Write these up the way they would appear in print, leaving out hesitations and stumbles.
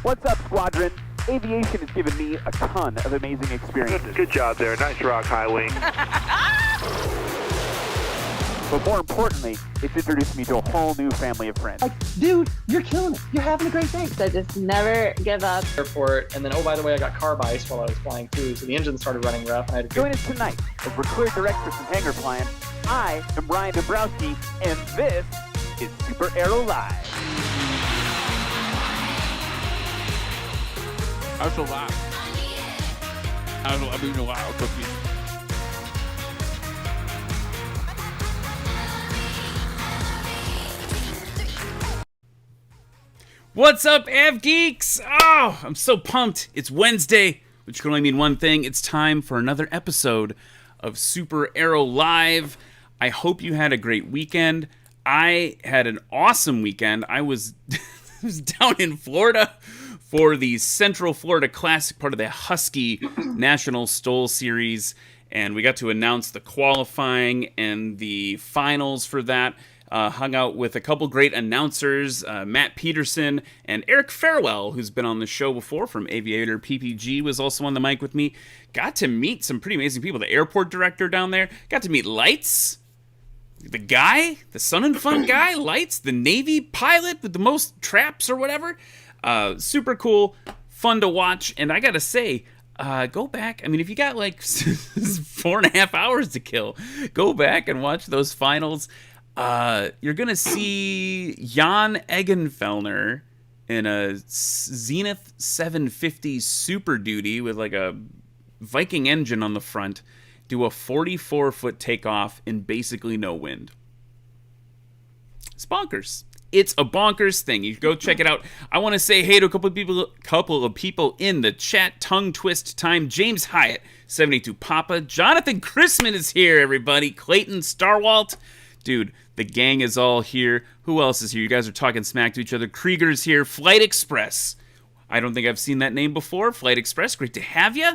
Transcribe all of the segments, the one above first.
What's up, Squadron? Aviation has given me a ton of amazing experiences. Good job there. Nice rock, high wing. But more importantly, it's introduced me to a whole new family of friends. Like, dude, you're killing it. You're having a great day. So just never give up. Airport, and then, oh, by the way, I got carb ice while I was flying too, so the engine started running rough. And I had to Join us tonight as we're cleared direct for some hangar flying. I am Bryon Bowman, and this is SuperAero Live. How's a lot? How's a lot of cookies? What's up, Av Geeks? Oh, I'm so pumped. It's Wednesday, which can only mean one thing. It's time for another episode of SuperAero Live. I hope you had a great weekend. I had an awesome weekend. I was down in Florida for the Central Florida Classic, part of the Husky National Stoll Series, and we got to announce the qualifying and the finals for that. Hung out with a couple great announcers, Matt Peterson and Eric Farewell, who's been on the show before from Aviator PPG, was also on the mic with me. Got to meet some pretty amazing people. The airport director down there. Got to meet Lights, the guy, the Sun and Fun guy, Lights, the Navy pilot with the most traps or whatever. Super cool, fun to watch, and I gotta say, go back. I mean, if you got like 4.5 hours to kill, go back and watch those finals. You're gonna see Jan Eggenfellner in a Zenith 750 Super Duty with like a Viking engine on the front do a 44-foot takeoff in basically no wind. It's bonkers. It's a bonkers thing. You go check it out. I want to say hey to a couple of people in the chat. Tongue twist time. James Hyatt, 72 Papa. Jonathan Christman is here, everybody. Clayton Starwalt. Dude, the gang is all here. Who else is here? You guys are talking smack to each other. Krueger's here. Flight Express. I don't think I've seen that name before. Flight Express, great to have you.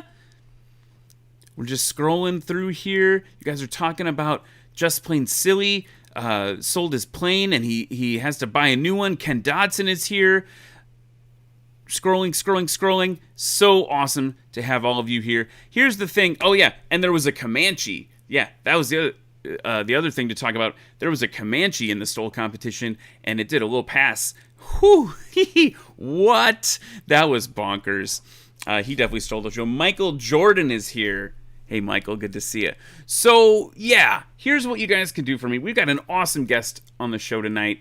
We're just scrolling through here. You guys are talking about Just Plain Silly. Sold his plane and he has to buy a new one. Ken Dodson is here. Scrolling. So awesome to have all of you here. Here's the thing. Oh yeah, and there was a Comanche. Yeah, that was the other thing to talk about. There was a Comanche in the Stoll competition, and it did a little pass. Whew, what? That was bonkers. He definitely stole the show. Michael Jordan is here. Hey, Michael, good to see you. So, yeah, here's what you guys can do for me. We've got an awesome guest on the show tonight.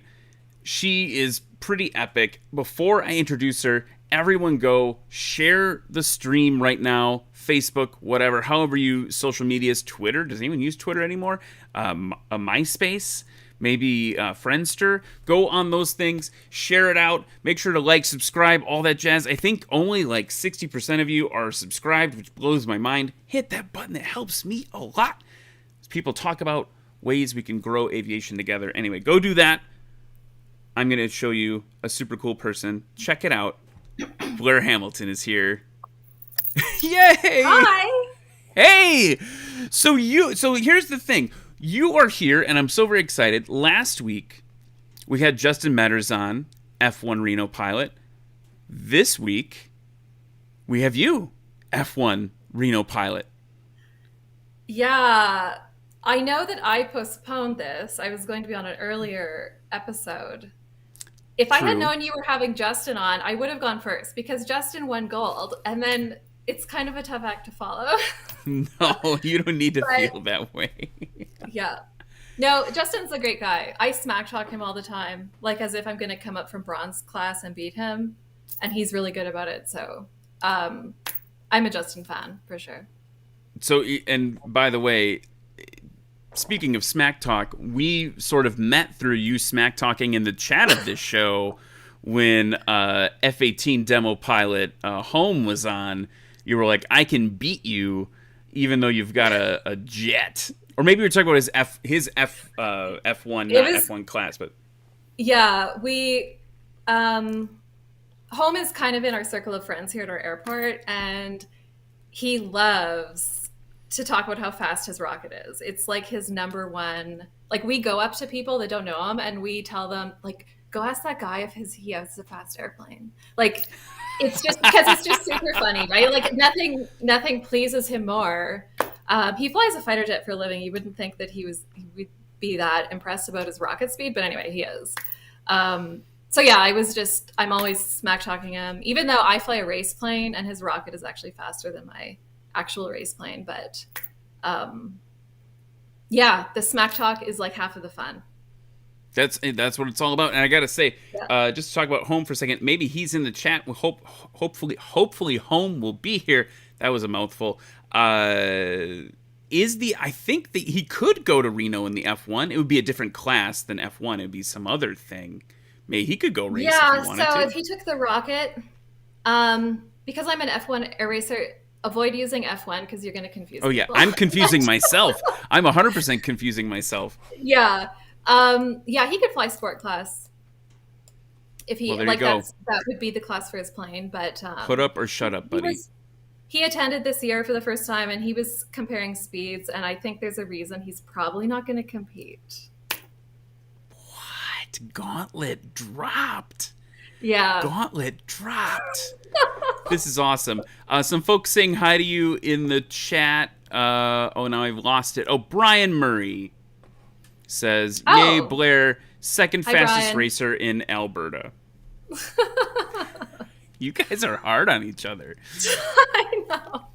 She is pretty epic. Before I introduce her, everyone go share the stream right now. Facebook, whatever, however you social medias, Twitter. Does anyone use Twitter anymore? A MySpace, maybe Friendster. Go on those things, share it out. Make sure to like, subscribe, all that jazz. I think only like 60% of you are subscribed, which blows my mind. Hit that button. It helps me a lot. As people talk about ways we can grow aviation together. Anyway, go do that. I'm going to show you a super cool person. Check it out. Blaire Hamilton is here. Yay! Hi! Hey! So here's the thing. You are here, and I'm so very excited. Last week, we had Justin Metters on, F1 Reno pilot. This week, we have you, F1 Reno pilot. Yeah, I know that I postponed this. I was going to be on an earlier episode. If I had known you were having Justin on, I would have gone first because Justin won gold, and then it's kind of a tough act to follow. No, you don't need to feel that way. Yeah. No, Justin's a great guy. I smack talk him all the time, like as if I'm going to come up from bronze class and beat him, and he's really good about it. So I'm a Justin fan, for sure. So, and by the way, speaking of smack talk, we sort of met through you smack talking in the chat of this show when F-18 demo pilot Home was on. You were like, I can beat you even though you've got a jet. Or maybe we were talking about his F1, not F1 class, but yeah, we Home is kind of in our circle of friends here at our airport, and he loves to talk about how fast his rocket is. It's like his number one. Like, we go up to people that don't know him and we tell them, like, go ask that guy if he has a fast airplane. Like, it's just because it's just super funny, right? Like nothing pleases him more. He flies a fighter jet for a living. You wouldn't think that he would be that impressed about his rocket speed, but anyway, he is. So yeah, I'm always smack talking him, even though I fly a race plane and his rocket is actually faster than my actual race plane. But yeah, the smack talk is like half of the fun. That's what it's all about. And I gotta say, just to talk about Home for a second, maybe he's in the chat. We hopefully Home will be here. That was a mouthful. I think that he could go to Reno in the F1. It would be a different class than F1. It would be some other thing. Maybe he could go race if he wanted to. If he took the rocket, because I'm an F1 air racer, avoid using F1 because you're going to confuse people. Yeah, I'm confusing myself. I'm 100% confusing myself. Yeah. He could fly sport class. If he that would be the class for his plane, but put up or shut up, buddy. He attended this year for the first time and he was comparing speeds, and I think there's a reason he's probably not going to compete. What? Gauntlet dropped. Yeah. Gauntlet dropped. This is awesome. Some folks saying hi to you in the chat. Now I've lost it. Brian Murray says, "Yay, Blaire, second fastest Brian. racer in Alberta." You guys are hard on each other. I know.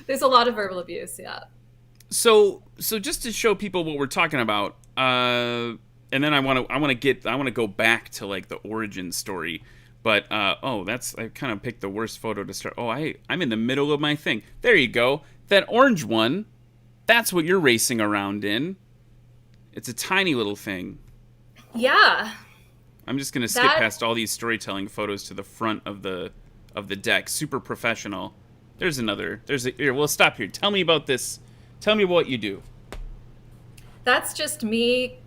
There's a lot of verbal abuse, yeah. So just to show people what we're talking about, and then I want to go back to like the origin story. But I kind of picked the worst photo to start. I'm in the middle of my thing. There you go. That orange one, that's what you're racing around in. It's a tiny little thing. Yeah. I'm just gonna skip past all these storytelling photos to the front of the deck. Super professional. We'll stop here. Tell me about this. Tell me what you do. That's just me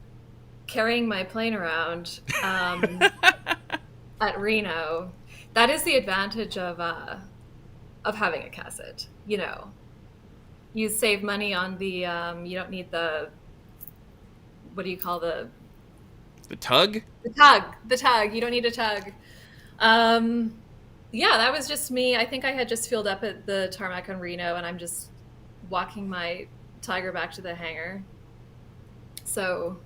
carrying my plane around at Reno. That is the advantage of having a cassette. You know, you save money on the. You don't need the. What do you call the tug? The tug. You don't need a tug. That was just me. I think I had just fueled up at the tarmac on Reno, and I'm just walking my Tiger back to the hangar. So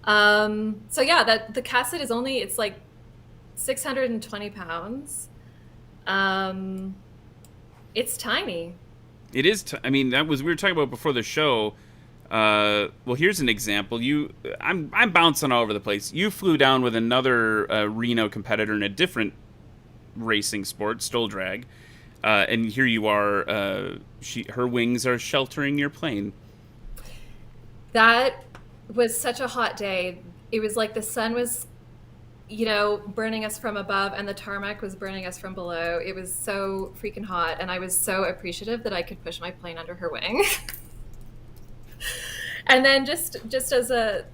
the cassette is it's like 620 pounds. It's tiny. It is. We were talking about before the show. Here's an example. I'm bouncing all over the place. You flew down with another Reno competitor in a different racing sport, Stihl drag, and here you are. Her wings are sheltering your plane. That was such a hot day. It was like the sun was, burning us from above, and the tarmac was burning us from below. It was so freaking hot, and I was so appreciative that I could push my plane under her wing. And then just as a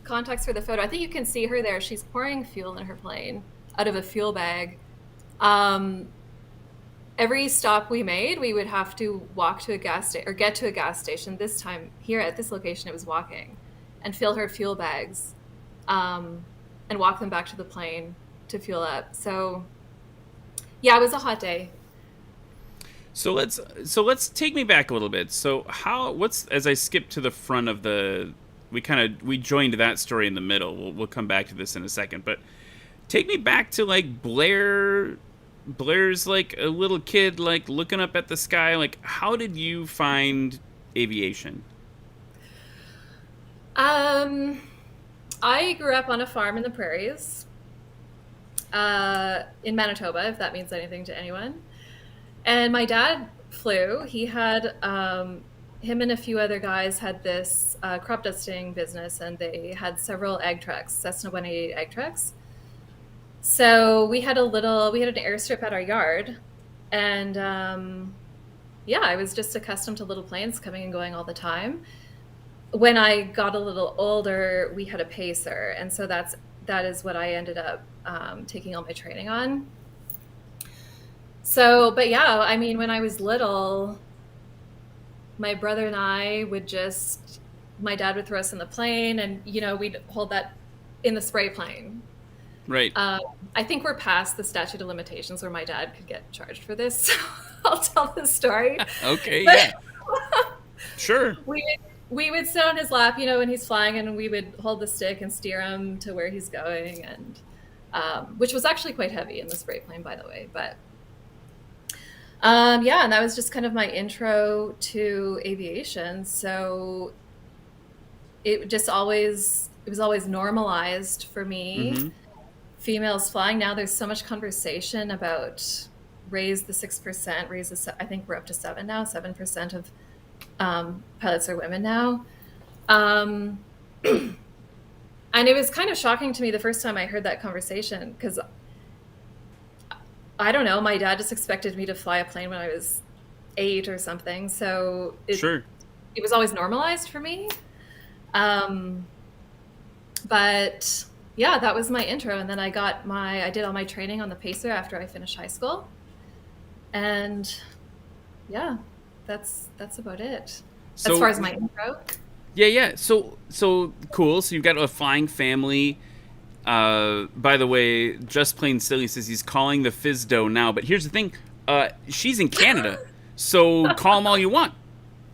context for the photo, I think you can see her there. She's pouring fuel in her plane out of a fuel bag. Every stop we made, we would have to walk to a gas station or get to a gas station. This time here at this location, it was walking, and fill her fuel bags, and walk them back to the plane to fuel up. So yeah, it was a hot day. So let's take me back a little bit. So as I skip to the front of we joined that story in the middle. We'll come back to this in a second, but take me back to like Blair's like a little kid, like looking up at the sky. Like, how did you find aviation? I grew up on a farm in the prairies, in Manitoba, if that means anything to anyone. And my dad flew. He had, him and a few other guys had this crop dusting business, and they had several egg trucks, Cessna 188 egg trucks. So we had an airstrip at our yard, and I was just accustomed to little planes coming and going all the time. When I got a little older, we had a pacer, and so that is what I ended up taking all my training on. So, but yeah, when I was little, my brother and I my dad would throw us in the plane, and we'd hold that in the spray plane, Right. I think we're past the statute of limitations where my dad could get charged for this. So I'll tell the story. Okay, But- yeah. Sure. We would sit on his lap, when he's flying, and we would hold the stick and steer him to where he's going, and which was actually quite heavy in the spray plane, by the way. But and that was just kind of my intro to aviation. So it was always normalized for me. Mm-hmm. Females flying. Now there's so much conversation about raise the 6%, I think we're up to 7% of pilots are women now. And it was kind of shocking to me the first time I heard that conversation, because I don't know, my dad just expected me to fly a plane when I was 8 or something. So it was always normalized for me. But yeah, that was my intro. And then I did all my training on the Pacer after I finished high school. And yeah, that's about it. So, as far as my intro. Yeah. So cool. So you've got a flying family. By the way, Just Plain Silly says he's calling the FISDO now. But here's the thing. She's in Canada. So call them all you want.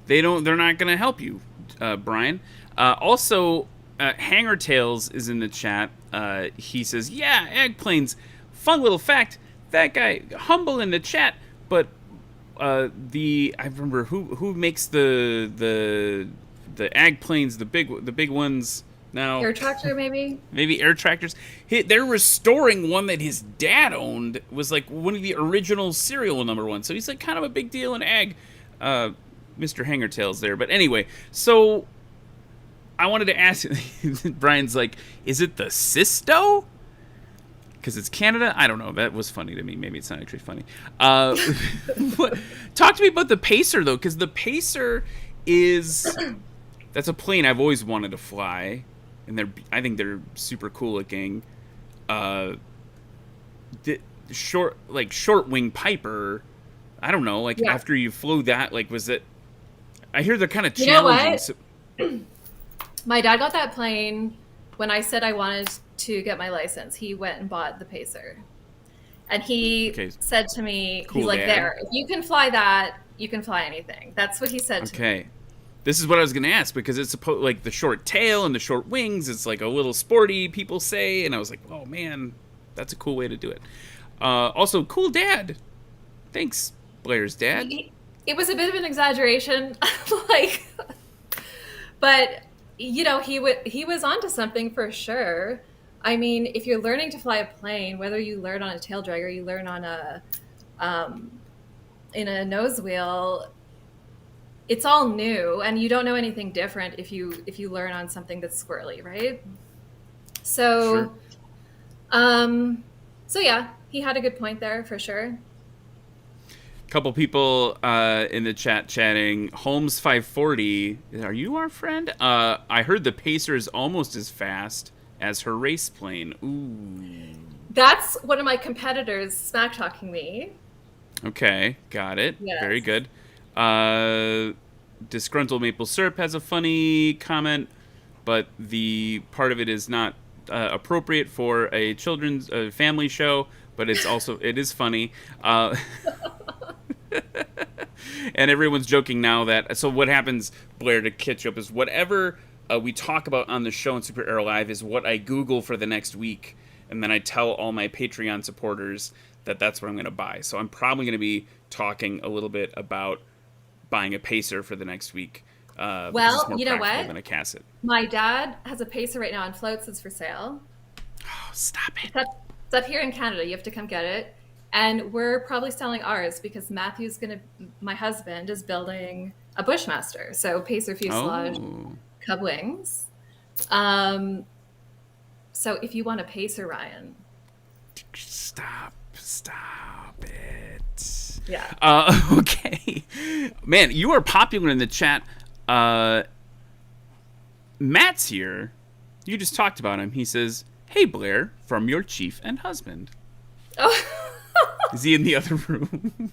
They're not going to help you, Bryon. Also, Hanger Tales is in the chat. He says, yeah, egg planes. Fun little fact. That guy, humble in the chat, but I remember who makes the ag planes, the big ones now. Air tractor, maybe? Maybe Air Tractors. They're restoring one that his dad owned. It was like one of the original serial number ones. So he's like kind of a big deal in ag. Mr. Hanger Tales there. But anyway, so I wanted to ask, Bryan's like, is it the Sisto? Because it's Canada? I don't know. That was funny to me. Maybe it's not actually funny. Talk to me about the Pacer, though, because the Pacer that's a plane I've always wanted to fly, and I think they're super cool looking. Short wing Piper, I don't know, after you flew that, was it, I hear they're kind of challenging. You know what? My dad got that plane when I said I wanted to get my license. He went and bought the Pacer. And he said to me, cool, he's like, Dad. there, if you can fly that, you can fly anything. That's what he said to me. Okay. This is what I was going to ask, because it's supposed the short tail and the short wings. It's like a little sporty, people say. And I was like, oh, man, that's a cool way to do it. Also, cool dad. Thanks, Blaire's dad. It was a bit of an exaggeration. But, he was onto something for sure. I mean, if you're learning to fly a plane, whether you learn on a tail drag or you learn on in a nose wheel, it's all new, and you don't know anything different if you learn on something that's squirrely, right? So, sure. So yeah, he had a good point there for sure. Couple people in the chat chatting. Holmes 540, are you our friend? I heard the Pacer is almost as fast as her race plane. Ooh. That's one of my competitors smack talking me. Okay, got it. Yes. Very good. Disgruntled Maple Syrup has a funny comment, but the part of it is not appropriate for a children's family show, but it is funny. And everyone's joking now that, so what happens, Blaire, to catch you up, is whatever we talk about on the show in SuperAero Live is what I Google for the next week, and then I tell all my Patreon supporters that that's what I'm going to buy. So I'm probably going to be talking a little bit about buying a Pacer for the next week. Well, you know what? Than a Casset. My dad has a Pacer right now on floats. It's for sale. Oh, stop it. It's up here in Canada. You have to come get it. And we're probably selling ours because my husband is building a Bushmaster. So Pacer fuselage, Cub wings. So if you want a Pacer, Ryan. Stop it. Yeah. Okay. Man, you are popular in the chat. Matt's here. You just talked about him. He says, "Hey, Blaire, from your chief and husband." Oh. Is he in the other room?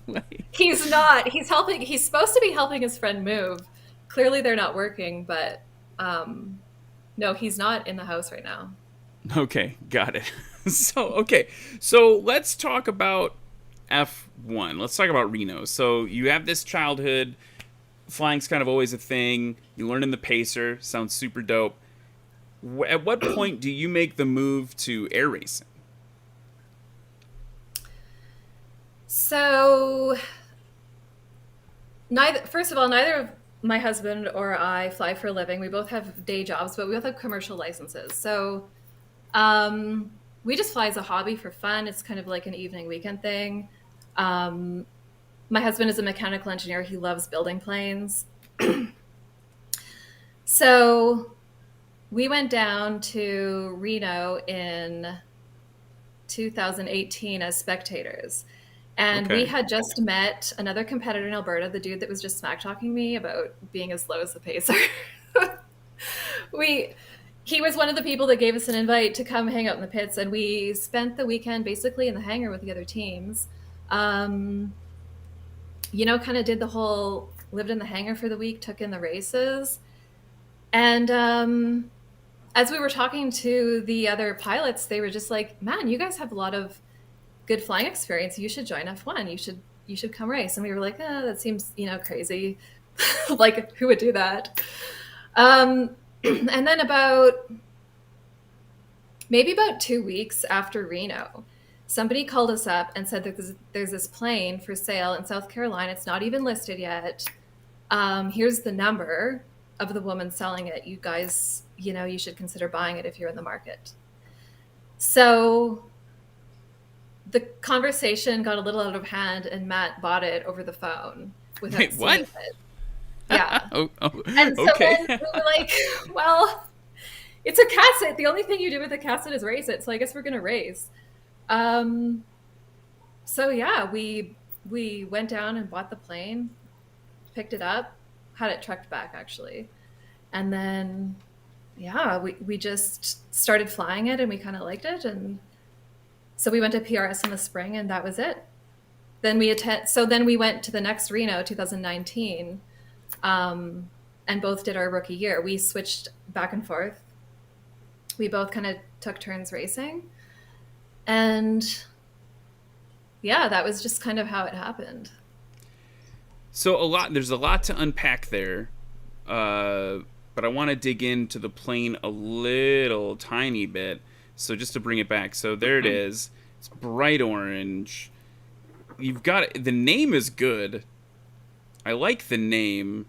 He's not. He's helping. He's supposed to be helping his friend move. Clearly, they're not working, but no, he's not in the house right now. Okay, got it. So let's talk about F1. Let's talk about Reno. So you have this childhood. Flying's kind of always a thing. You learn in the Pacer. Sounds super dope. At what point do you make the move to air racing? So, first of all, neither of my husband or I fly for a living. We both have day jobs, but we both have commercial licenses. So, we just fly as a hobby for fun. It's kind of like an evening weekend thing. My husband is a mechanical engineer. He loves building planes. So we went down to Reno in 2018 as spectators. And we had just met another competitor in Alberta, the dude that was just smack talking me about being as low as the Pacer. He was one of the people that gave us an invite to come hang out in the pits, and we spent the weekend basically in the hangar with the other teams. You know, kind of did the whole, lived in the hangar for the week, took in the races. And as we were talking to the other pilots, they were just like, man, you guys have a lot of good flying experience. You should join F1. You should come race. And we were like, that seems, crazy. Like, who would do that? And then maybe about 2 weeks after Reno, somebody called us up and said that there's this plane for sale in South Carolina. It's not even listed yet. Here's the number of the woman selling it. You guys, you should consider buying it if you're in the market. So the conversation got a little out of hand, and Matt bought it over the phone without Wait, what? seeing it. Yeah. And so then we were like, well, it's a cassette. The only thing you do with a cassette is race it. So I guess we're going to race. So yeah, we went down and bought the plane, picked it up, had it trucked back actually. And then, yeah, we just started flying it, and we kind of liked it. And so we went to PRS in the spring, and that was it. Then we went to the next Reno, 2019, and both did our rookie year. We switched back and forth. We both kind of took turns racing. And yeah, that was just kind of how it happened. So there's a lot to unpack there. But I want to dig into the plane a little tiny bit. So just to bring it back. So there it is. It's bright orange. You've got it. The name is good. I like the name.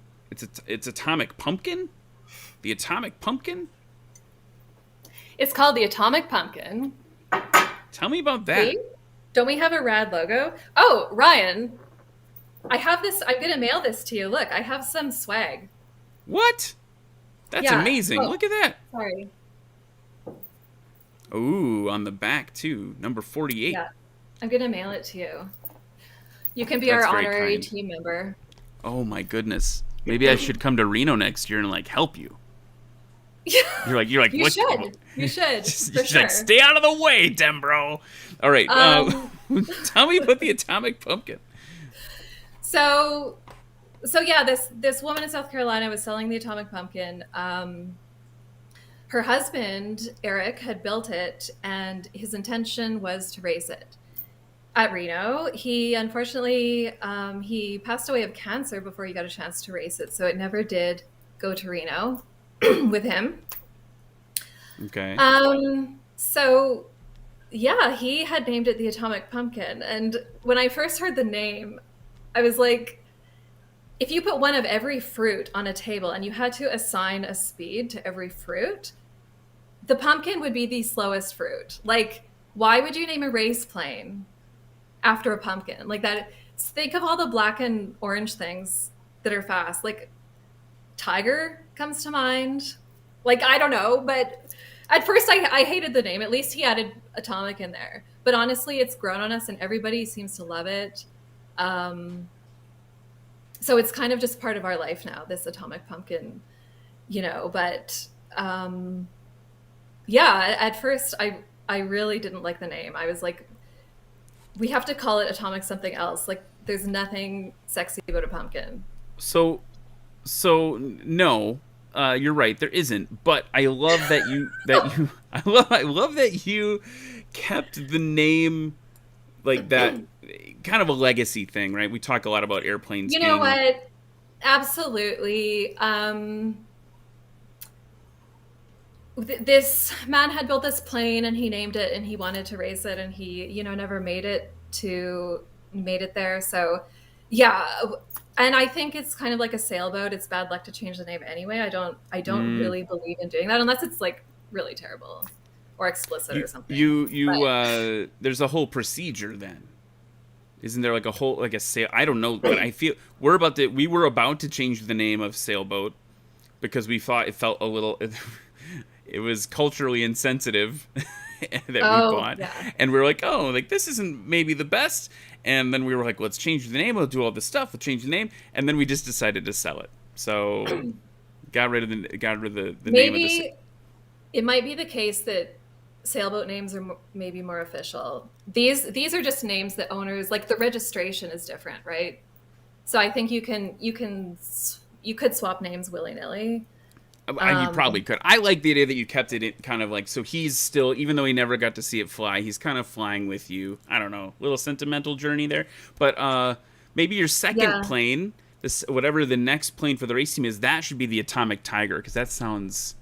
It's Atomic Pumpkin? The Atomic Pumpkin? It's called the Atomic Pumpkin. Tell me about that. Wait, don't we have a rad logo? Oh, Ryan, I have this. I'm going to mail this to you. Look, I have some swag. What? That's amazing. Oh, look at that. Sorry. Ooh, on the back, too. Number 48. Yeah, I'm going to mail it to you. You can be That's our very honorary kind. team member. Oh, my goodness. Maybe I should come to Reno next year and, help you. You're like, You what? should. You should. For sure. Stay out of the way, Dembro. All right. Tell me about the Atomic Pumpkin. So yeah, this woman in South Carolina was selling the Atomic Pumpkin. Her husband, Eric, had built it, and his intention was to race it at Reno. He unfortunately, he passed away of cancer before he got a chance to race it, so it never did go to Reno with him. Okay. So yeah, he had named it the Atomic Pumpkin, and when I first heard the name, I was like, if you put one of every fruit on a table and you had to assign a speed to every fruit, the pumpkin would be the slowest fruit. Like, why would you name a race plane after a pumpkin? Like that, think of all the black and orange things that are fast. Like, Tiger comes to mind. Like, I don't know, but at first I hated the name. At least he added Atomic in there. But honestly, it's grown on us and everybody seems to love it. So it's kind of just part of our life now, this Atomic Pumpkin, but yeah, at first I really didn't like the name. I was like, we have to call it Atomic something else. Like, there's nothing sexy about a pumpkin. So no, you're right. There isn't, but I love that you I love that you kept the name like that. Kind of a legacy thing, right? We talk a lot about airplanes. You know what? Absolutely. This man had built this plane and he named it and he wanted to race it and he, never made it there. So yeah. And I think it's kind of like a sailboat. It's bad luck to change the name anyway. I don't really believe in doing that unless it's like really terrible or explicit or something. There's a whole procedure then. Isn't there like a whole, like a sail? I don't know, but I feel we were about to change the name of sailboat because we thought it felt a little, it was culturally insensitive that we bought. Yeah. And we were like, oh, like this isn't maybe the best. And then we were like, let's change the name. We'll do all this stuff. We'll change the name. And then we just decided to sell it. So got rid of the name of the. Maybe it might be the case that sailboat names are maybe more official. These are just names that owners, like the registration is different, right? So I think you could swap names willy-nilly. You probably could. I like the idea that you kept it kind of like, so he's still, even though he never got to see it fly, he's kind of flying with you. I don't know, little sentimental journey there. But maybe your second plane, whatever the next plane for the race team is, that should be the Atomic Tiger, because that sounds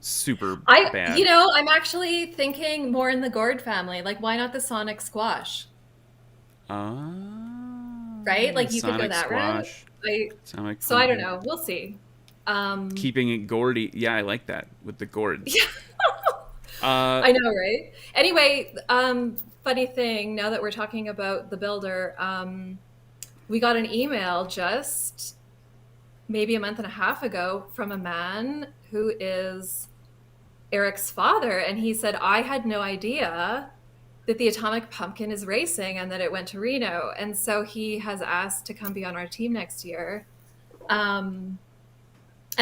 super bad. I'm actually thinking more in the Gord family. Like, why not the Sonic Squash? Right? Like, you could go that route. So I don't know. We'll see. Keeping it Gordy. Yeah, I like that with the Gords. I know, right? Anyway, funny thing, now that we're talking about the builder, we got an email just maybe a month and a half ago from a man who is Eric's father. And he said, I had no idea that the Atomic Pumpkin is racing and that it went to Reno. And so he has asked to come be on our team next year. And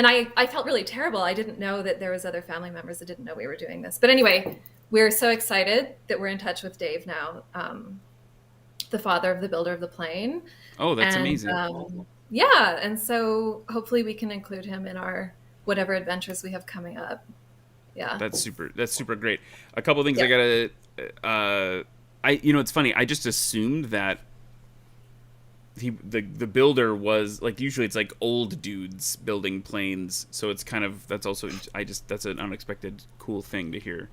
I felt really terrible. I didn't know that there was other family members that didn't know we were doing this. But anyway, we're so excited that we're in touch with Dave now, the father of the builder of the plane. Oh, that's amazing. Yeah, and so hopefully we can include him in our whatever adventures we have coming up. Yeah. That's super great. A couple of things I gotta it's funny, I just assumed that the builder was like, usually it's like old dudes building planes, so it's kind of, that's an unexpected cool thing to hear.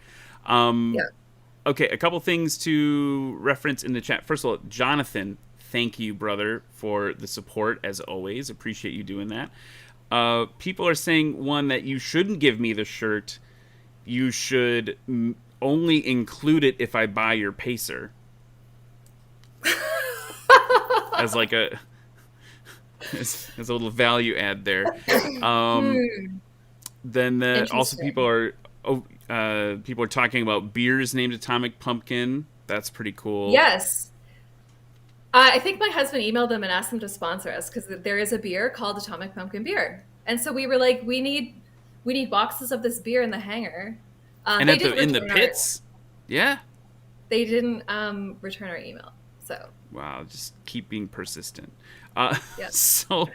Okay, a couple things to reference in the chat. First of all, Jonathan, thank you, brother, for the support as always. Appreciate you doing that. People are saying, one, that you shouldn't give me the shirt. You should only include it if I buy your Pacer. As like as a little value add there. Then also people are talking about beers named Atomic Pumpkin. That's pretty cool. Yes. I think my husband emailed them and asked them to sponsor us because there is a beer called Atomic Pumpkin Beer. And so we were like, we need boxes of this beer in the hangar. And in the pits? Yeah. They didn't return our email. So wow, just keep being persistent. Yes. So,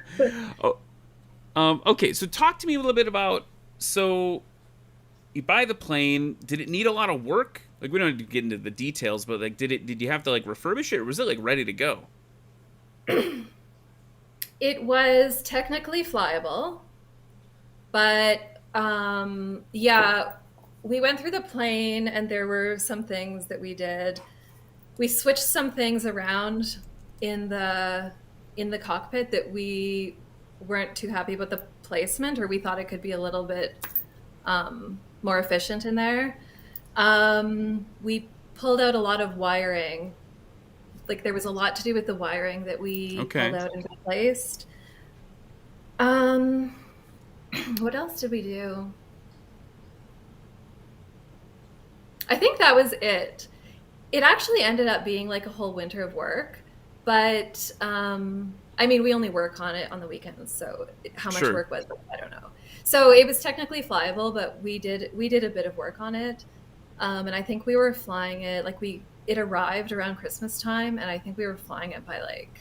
okay, so talk to me a little bit about, so you buy the plane, did it need a lot of work? Like, we don't need to get into the details, but like, did you have to like refurbish it, or was it like ready to go? It was technically flyable, but we went through the plane and there were some things that we did. We switched some things around in the cockpit that we weren't too happy about the placement, or we thought it could be a little bit more efficient in there. We pulled out a lot of wiring. Like, there was a lot to do with the wiring that we pulled out and replaced. What else did we do? I think that was it. It actually ended up being like a whole winter of work, but we only work on it on the weekends, so how much work was it? I don't know. So it was technically flyable, but we did a bit of work on it, and I think we were flying it it arrived around Christmas time, and I think we were flying it by like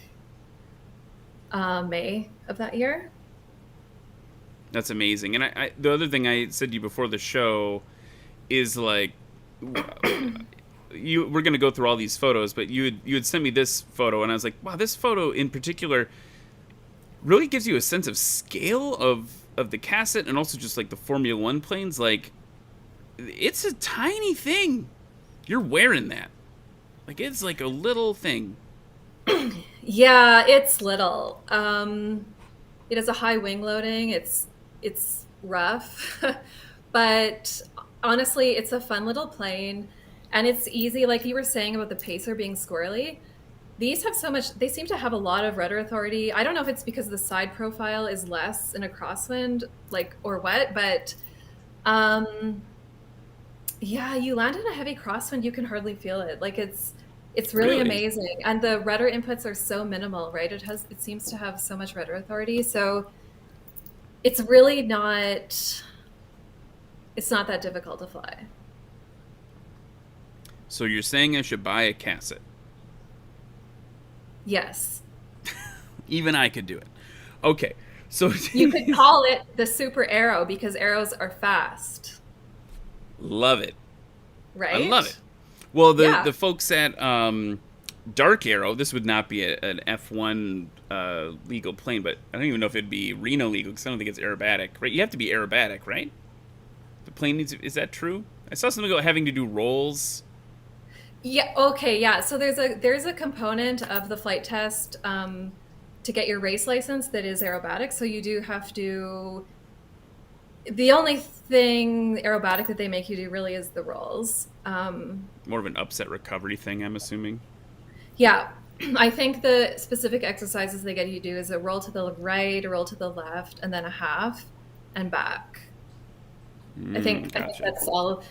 May of that year. That's amazing. And I the other thing I said to you before the show is like, we're going to go through all these photos, but you had sent me this photo, and I was like, wow, this photo in particular really gives you a sense of scale of the Casset and also just like the Formula One planes. Like, it's a tiny thing. You're wearing that. Like, it's like a little thing. Yeah, it's little. It has a high wing loading. It's rough, but honestly, it's a fun little plane, and it's easy. Like you were saying about the Pacer being squirrely, these have so much. They seem to have a lot of rudder authority. I don't know if it's because the side profile is less in a crosswind, like, or what, but yeah, you land in a heavy crosswind, you can hardly feel it. Like it's really amazing, and the rudder inputs are so minimal, right? It seems to have so much rudder authority, so it's really not. It's not that difficult to fly. So you're saying I should buy a Casset? Yes. Even I could do it. Okay, so you could call it the SuperAero because arrows are fast. Love it. Right? I love it. Well, the folks at Dark Arrow, this would not be an F1 legal plane, but I don't even know if it'd be Reno legal because I don't think it's aerobatic, right? You have to be aerobatic, right? The plane needs. Is that true? I saw something about having to do rolls. Yeah. Okay. Yeah. So there's a component of the flight test to get your race license that is aerobatic. So you do have to. The only thing aerobatic that they make you do really is the rolls. More of an upset recovery thing, I'm assuming. Yeah. I think the specific exercises they get you to do is a roll to the right, a roll to the left, and then a half and back. I think that's all.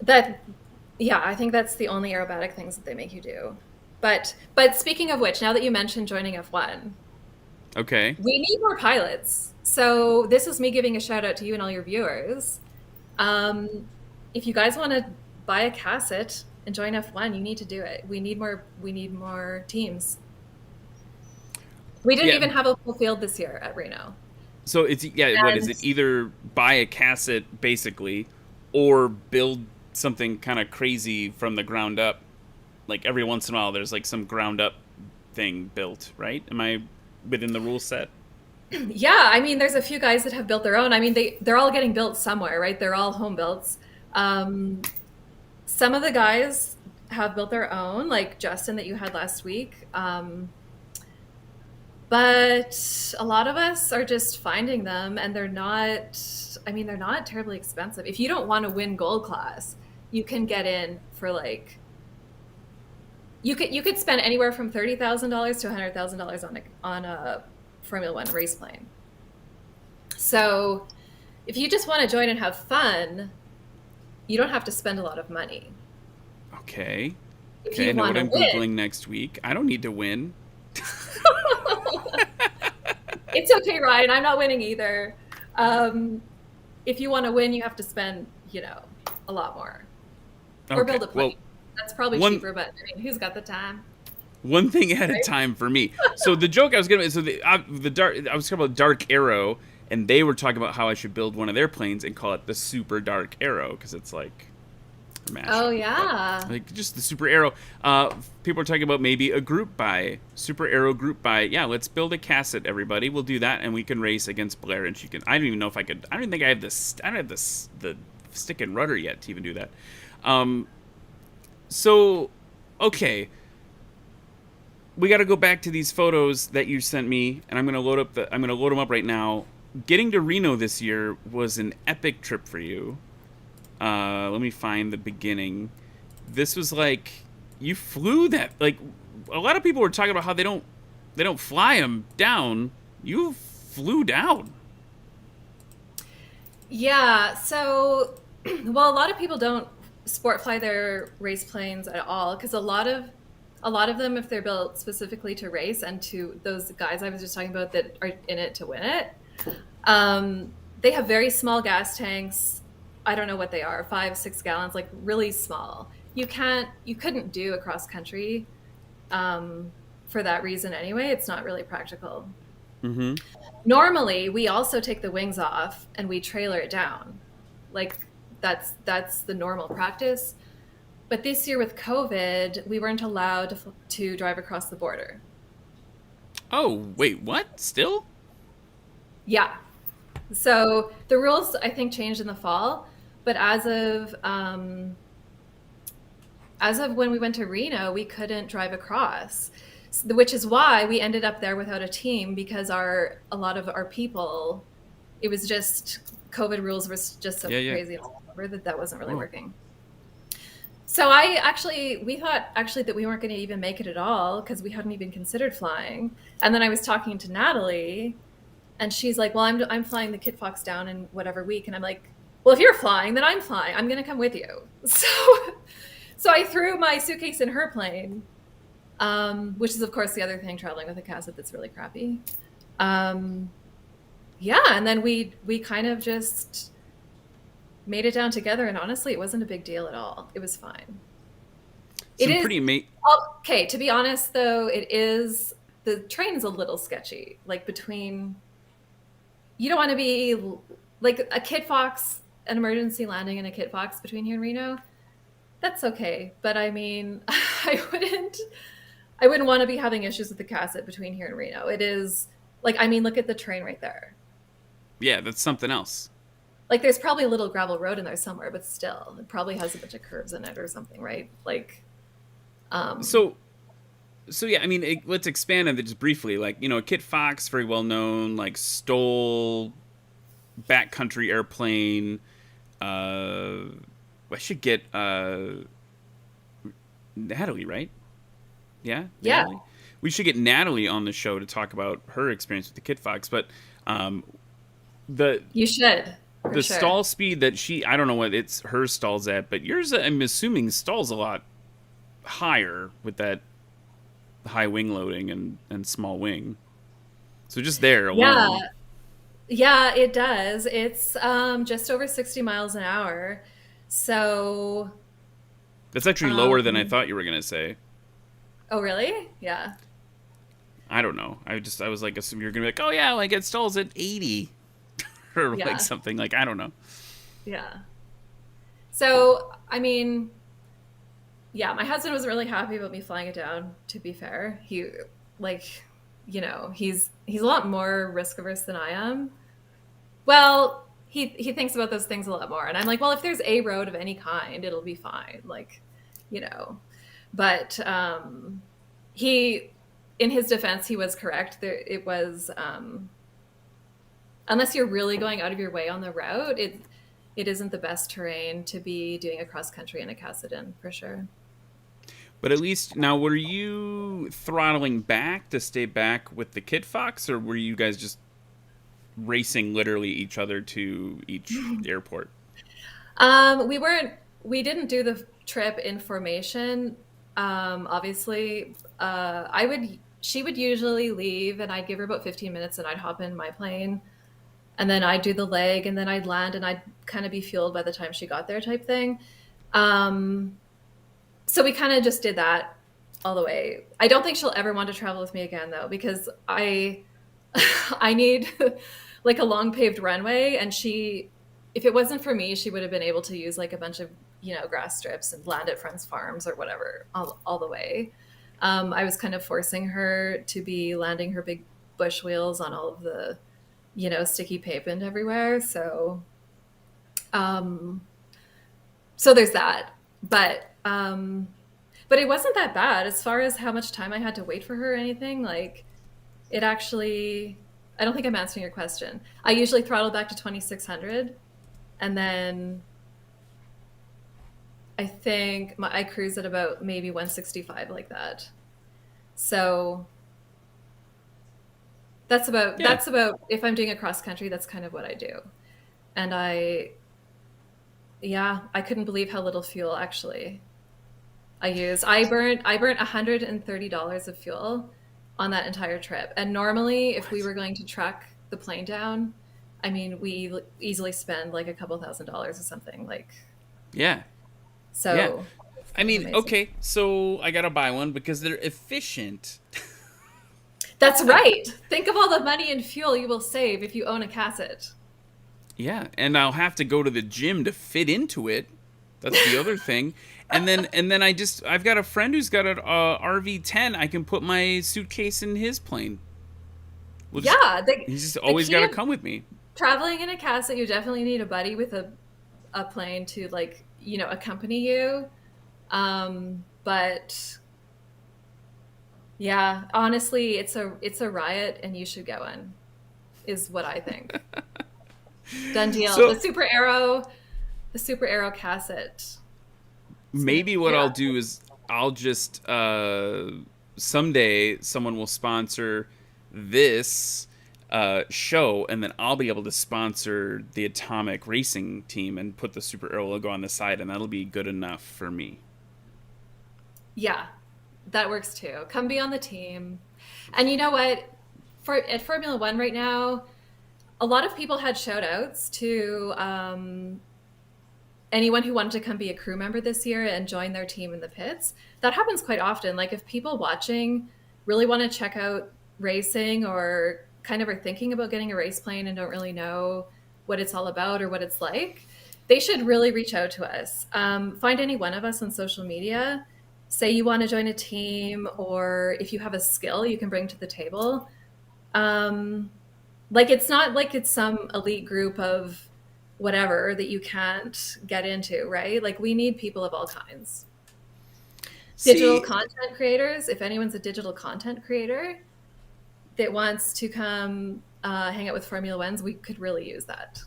I think that's the only aerobatic things that they make you do. But speaking of which, now that you mentioned joining F1, okay, we need more pilots. So this is me giving a shout out to you and all your viewers. If you guys want to buy a Casset and join F1, you need to do it. We need more teams. We didn't even have a full field this year at Reno. So it's what is it? Either buy a Casset basically, or build something kind of crazy from the ground up. Like every once in a while, there's like some ground up thing built, right? Am I within the rule set? Yeah, I mean, there's a few guys that have built their own. I mean, they're all getting built somewhere, right? They're all home builds. Some of the guys have built their own, like Justin that you had last week. But a lot of us are just finding them, and they're not terribly expensive. If you don't want to win gold class, you can get in for like, you could spend anywhere from $30,000 to $100,000 on a Formula One race plane. So if you just want to join and have fun, you don't have to spend a lot of money. Okay. Okay, I know what I'm Googling next week. I don't need to win. It's okay, Ryan. I'm not winning either. If you want to win, you have to spend, a lot more. Or build a plane. Well, that's probably cheaper, but I mean, who's got the time? One thing at a time for me. So the joke I was going to, I was talking about Dark Arrow, and they were talking about how I should build one of their planes and call it the Super Dark Arrow because it's like a mashup. Oh yeah, but, like just the SuperAero. People are talking about maybe a group buy, SuperAero group buy. Yeah, let's build a Casset, everybody. We'll do that, and we can race against Blaire, and she can. I don't even know if I could. I don't even think I have this. I don't have this the stick and rudder yet to even do that. So, okay. We got to go back to these photos that you sent me, and I'm gonna load them up right now. Getting to Reno this year was an epic trip for you. Let me find the beginning. This was like you flew that. Like a lot of people were talking about how they don't fly them down. You flew down. Yeah. So, well, a lot of people don't sport fly their race planes at all because a lot of them, if they're built specifically to race and to those guys I was just talking about that are in it to win it, they have very small gas tanks. I don't know what they are, 5-6 gallons, like really small. You couldn't do a cross country for that reason anyway. It's not really practical. Mm-hmm. normally we also take the wings off and we trailer it down. Like that's the normal practice. But this year with COVID, we weren't allowed to drive across the border. Oh, wait, what? Still? Yeah. So the rules, I think, changed in the fall. But as of when we went to Reno, we couldn't drive across, which is why we ended up there without a team, because a lot of our people, it was just COVID rules were just so crazy all over that wasn't really working. So we thought actually that we weren't going to even make it at all because we hadn't even considered flying. And then I was talking to Natalie, and she's like, well, I'm flying the Kit Fox down in whatever week. And I'm like, well, if you're flying, then I'm flying. I'm going to come with you. So I threw my suitcase in her plane, which is, of course, the other thing traveling with a cassette that's really crappy. And then we kind of just made it down together, and honestly, it wasn't a big deal at all. It was fine. Okay, to be honest, though, the train is a little sketchy. Like you don't want to be like a Kit Fox, an emergency landing in a Kit Fox between here and Reno. That's okay, but I mean, I wouldn't want to be having issues with the cassette between here and Reno. It is like, I mean, look at the train right there. Yeah, that's something else. Like, there's probably a little gravel road in there somewhere, but still, it probably has a bunch of curves in it or something, right? Like, So yeah, I mean, let's expand on it just briefly. Like, a Kit Fox, very well known, like, stole backcountry airplane. I should get Natalie, right? Yeah? Yeah. Natalie? We should get Natalie on the show to talk about her experience with the Kit Fox, but you should. The sure. stall speed that I don't know what her stall's at, but yours, I'm assuming, stall's a lot higher with that high wing loading and small wing. So just there alone. Yeah, it does. It's just over 60 miles an hour. So that's actually lower than I thought you were going to say. Oh, really? Yeah. I don't know. I was like, assuming you're going to be like, oh yeah, like it stalls at 80 or like something, like, I don't know. Yeah. So, I mean, yeah, my husband wasn't really happy about me flying it down, to be fair. He, like, he's a lot more risk averse than I am. Well, he thinks about those things a lot more. And I'm like, well, if there's a road of any kind, it'll be fine. Like, but in his defense, he was correct. It was, unless you're really going out of your way on the route, it isn't the best terrain to be doing a cross country in a Cassidon, for sure. But at least now, were you throttling back to stay back with the Kit Fox, or were you guys just racing literally each other to each airport? We didn't do the trip in formation. Obviously, she would usually leave, and I'd give her about 15 minutes, and I'd hop in my plane, and then I'd do the leg, and then I'd land, and I'd kind of be fueled by the time she got there, type thing. So we kind of just did that all the way. I don't think she'll ever want to travel with me again, though, because I need like a long paved runway, and if it wasn't for me, she would have been able to use like a bunch of grass strips and land at friends' farms or whatever all the way. I was kind of forcing her to be landing her big bush wheels on all of the sticky pavement everywhere. So there's that, but it wasn't that bad as far as how much time I had to wait for her or anything. Like, it actually, I don't think I'm answering your question. I usually throttle back to 2600, and then I think I cruise at about maybe 165, like that. So that's about if I'm doing a cross country, that's kind of what I do. And I couldn't believe how little fuel actually I used. I burnt $130 of fuel on that entire trip. And normally, if we were going to truck the plane down, I mean, we easily spend like a couple $1,000s or something. Like, yeah. So, yeah. I mean, amazing. okay, so I gotta buy one because they're efficient. That's right. Think of all the money and fuel you will save if you own a Cassette. Yeah, and I'll have to go to the gym to fit into it. That's the other thing. And then I've got a friend who's got an RV-10. I can put my suitcase in his plane. He's just always got to come with me. Traveling in a Cassette, you definitely need a buddy with a plane to accompany you. But yeah, honestly, it's a riot, and you should go in. Is what I think. Done deal. So, the SuperAero Cassette. Maybe what I'll do is I'll just someday someone will sponsor this show, and then I'll be able to sponsor the Atomic Racing team and put the SuperAero logo on the side, and that'll be good enough for me. Yeah, that works too. Come be on the team. And you know what? At Formula One right now, a lot of people had shout outs to anyone who wanted to come be a crew member this year and join their team in the pits. That happens quite often. Like if people watching really want to check out racing or kind of are thinking about getting a race plane and don't really know what it's all about or what it's like, they should really reach out to us. Find any one of us on social media. Say you want to join a team, or if you have a skill you can bring to the table. It's not like it's some elite group of whatever that you can't get into, right? Like we need people of all kinds. Digital content creators, if anyone's a digital content creator that wants to come hang out with Formula Ones, we could really use that.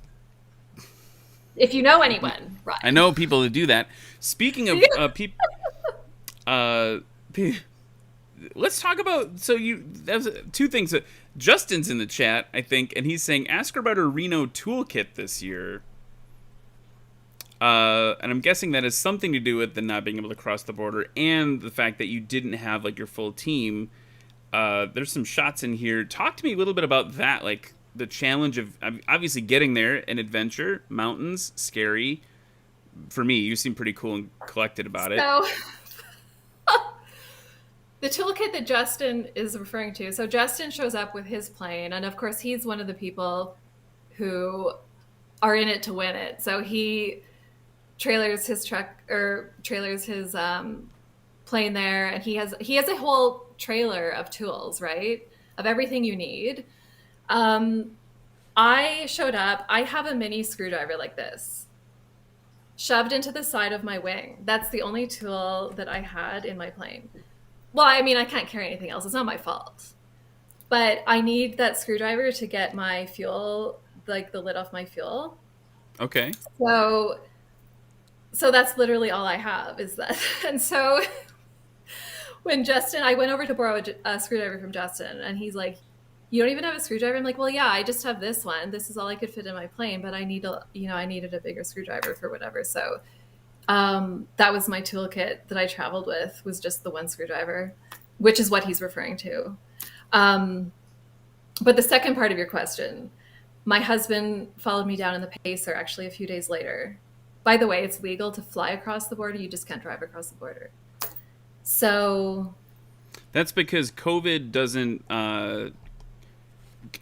If you know anyone, right? I know people who do that. Speaking of people, let's talk about. That's two things. Justin's in the chat, I think, and he's saying ask her about her Reno toolkit this year. And I'm guessing that has something to do with the not being able to cross the border and the fact that you didn't have like your full team. There's some shots in here. Talk to me a little bit about that, like the challenge of obviously getting there, an adventure, mountains, scary. For me, you seem pretty cool and collected about it. The toolkit that Justin is referring to. So Justin shows up with his plane, and of course he's one of the people who are in it to win it. So he trailers his truck or trailers his plane there, and he has a whole trailer of tools, right? Of everything you need. I showed up. I have a mini screwdriver like this, shoved into the side of my wing. That's the only tool that I had in my plane. Well, I mean, I can't carry anything else. It's not my fault. But I need that screwdriver to get my fuel, like the lid off my fuel. Okay. So that's literally all I have is that. And so when I went over to borrow a screwdriver from Justin, and he's like, you don't even have a screwdriver? I'm like, well, yeah, I just have this one. This is all I could fit in my plane, but I needed a bigger screwdriver for whatever. So that was my toolkit that I traveled with, was just the one screwdriver, which is what he's referring to. But the second part of your question, my husband followed me down in the Pacer actually a few days later. By the way, it's legal to fly across the border. You just can't drive across the border. So that's because COVID doesn't,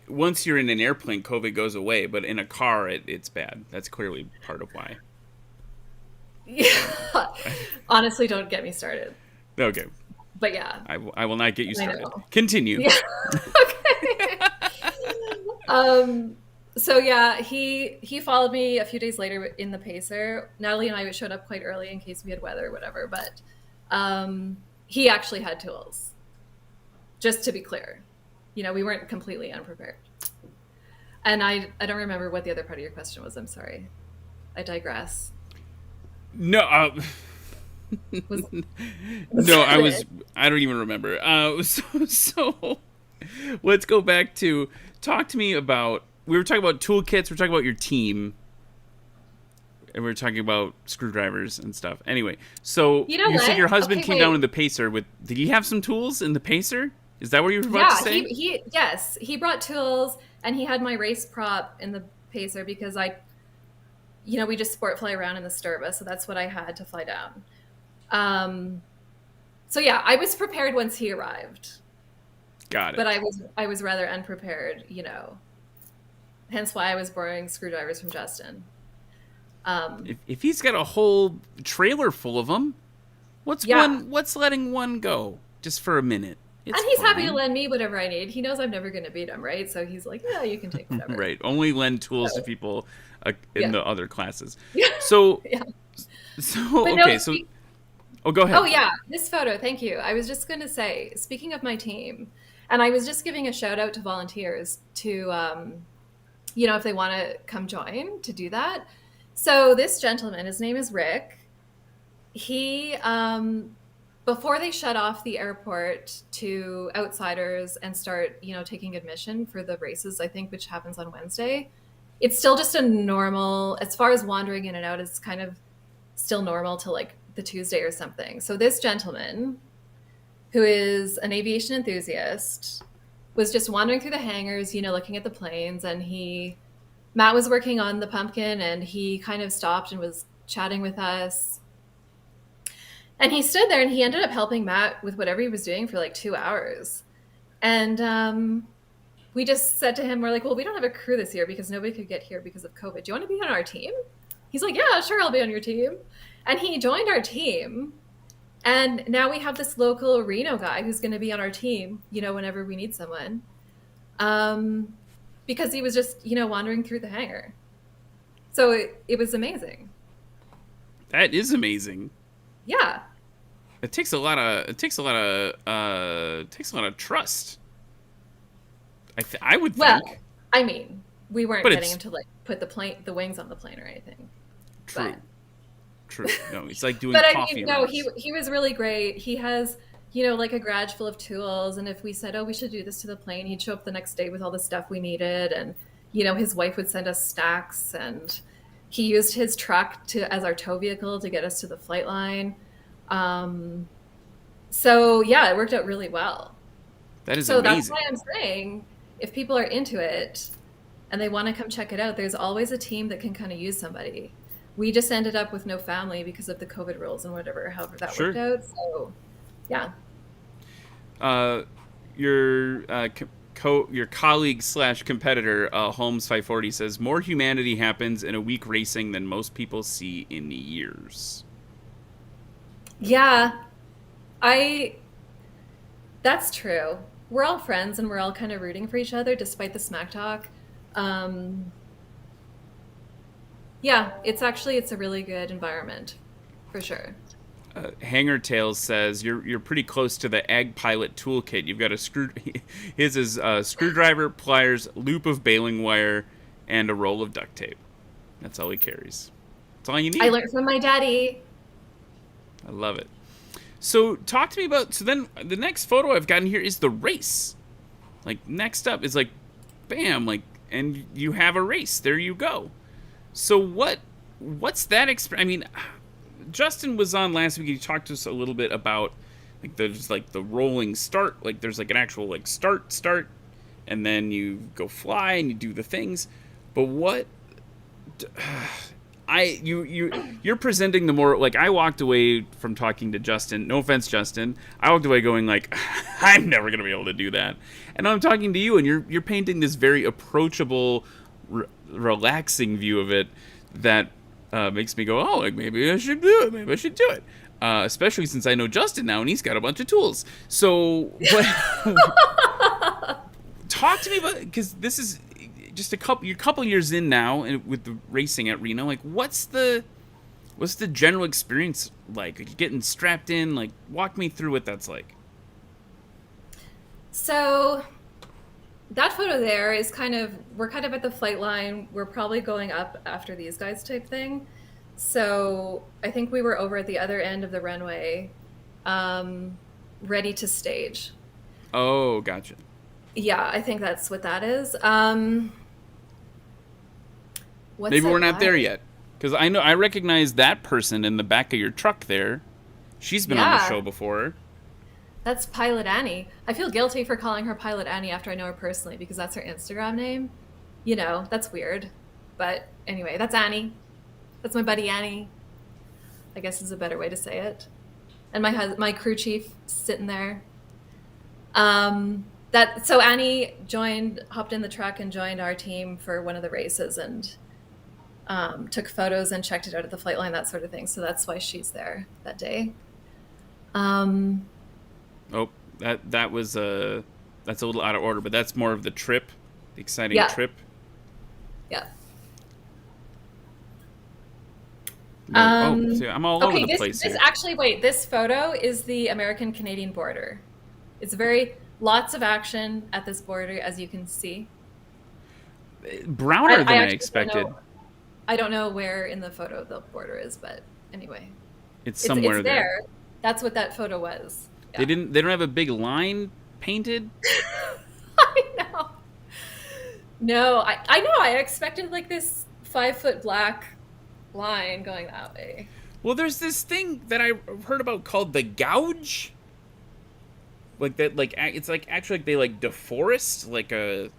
once you're in an airplane, COVID goes away, but in a car, it's bad. That's clearly part of why. Yeah. Honestly, don't get me started. Okay. But yeah. I will not get you started. Continue. Yeah. Okay. So yeah, he followed me a few days later in the Pacer. Natalie and I showed up quite early in case we had weather or whatever, but he actually had tools. Just to be clear. We weren't completely unprepared. And I don't remember what the other part of your question was. I'm sorry. I digress. No, I don't even remember. So let's go back to talk to me about, we were talking about toolkits, we're talking about your team, and we were talking about screwdrivers and stuff. Anyway, so you said your husband came down in the Pacer did he have some tools in the Pacer? Is that what you were about to say? Yes, he brought tools, and he had my race prop in the Pacer because we just sport fly around in the Sturba, so that's what I had to fly down. So yeah, I was prepared once he arrived. Got it. But I was rather unprepared, you know. Hence why I was borrowing screwdrivers from Justin. If he's got a whole trailer full of them, what's letting one go just for a minute? It's and he's fine. happy to lend me whatever I need. He knows I'm never going to beat him, right? So he's like, yeah, you can take whatever. Right. Only lend tools to people in the other classes. Yeah. So, yeah. So But okay. no, So, go ahead. Oh yeah, this photo. Thank you. I was just going to say, speaking of my team, and I was just giving a shout out to volunteers to, you know, if they want to come join to do that. So this gentleman, his name is Rick. He, before they shut off the airport to outsiders and start, you know, taking admission for the races, I think, which happens on Wednesday, it's still just a normal, as far as wandering in and out, it's kind of still normal to like the Tuesday or something. So this gentleman, who is an aviation enthusiast, was just wandering through the hangars, you know, looking at the planes, and Matt was working on the pumpkin, and he kind of stopped and was chatting with us. And he stood there and he ended up helping Matt with whatever he was doing for like 2 hours. And we just said to him, we're like, well, we don't have a crew this year because nobody could get here because of COVID. Do you want to be on our team? He's like, yeah, sure, I'll be on your team. And he joined our team. And now we have this local Reno guy who's going to be on our team, you know, whenever we need someone. Because he was just, you know, wandering through the hangar. So it was amazing. That is amazing. Yeah. It takes a lot of trust. I would think. Well, I mean, we weren't But getting him to like put the wings on the plane or anything. True. But, True. No, it's like doing but coffee. I mean, no, runs. he was really great. He has, you know, like a garage full of tools, and if we said, oh, we should do this to the plane, he'd show up the next day with all the stuff we needed, and you know, his wife would send us stacks, and he used his truck as our tow vehicle to get us to the flight line. So yeah, it worked out really well. That is so amazing. That's why I'm saying, if people are into it and they want to come check it out, there's always a team that can kind of use somebody. We just ended up with no family because of the COVID rules and however that worked out. So, yeah. Your colleague / competitor, Holmes 540 says, more humanity happens in a week racing than most people see in years. Yeah, that's true. We're all friends and we're all kind of rooting for each other despite the smack talk. Yeah, it's a really good environment, for sure. Hanger Tales says you're pretty close to the Ag Pilot toolkit. You've got his is screwdriver, pliers, loop of baling wire, and a roll of duct tape. That's all he carries. That's all you need. I learned from my daddy. I love it. So talk to me about. So then the next photo I've gotten here is the race. Like next up is like, bam, like, and you have a race. There you go. So what's that experience? I mean, Justin was on last week. He talked to us a little bit about like there's like the rolling start. Like there's like an actual like start, and then you go fly and you do the things. But what? You're presenting the more like I walked away from talking to Justin. No offense, Justin. I walked away going like, I'm never gonna be able to do that. And I'm talking to you, and you're painting this very approachable, relaxing view of it that makes me go, oh, like maybe I should do it. Maybe I should do it. Especially since I know Justin now, and he's got a bunch of tools. So, talk to me about, because this is just you're a couple years in now with the racing at Reno. Like, what's the general experience like? Are you getting strapped in? Like, walk me through what that's like. So that photo there is we're kind of at the flight line. We're probably going up after these guys type thing. So I think we were over at the other end of the runway, ready to stage. Oh, gotcha. Yeah, I think that's what that is. Maybe we're not there yet. Because I recognize that person in the back of your truck there. She's been on the show before. That's Pilot Annie. I feel guilty for calling her Pilot Annie after I know her personally because that's her Instagram name. You know, that's weird. But anyway, that's Annie. That's my buddy Annie, I guess is a better way to say it. And my crew chief sitting there. So Annie hopped in the truck and joined our team for one of the races and took photos and checked it out at the flight line, that sort of thing. So that's why she's there that day. That's a little out of order, but that's more of the trip, the exciting trip. Yeah. See, I'm all over the place here. This photo is the American-Canadian border. It's lots of action at this border, as you can see. Browner than I expected. I don't know where in the photo the border is, but anyway. It's somewhere there. That's what that photo was. Yeah. They don't have a big line painted? I know. No, I know. I expected like this 5-foot black line going that way. Well, there's this thing that I heard about called the gouge. Like that, like it's like actually like they like deforest like a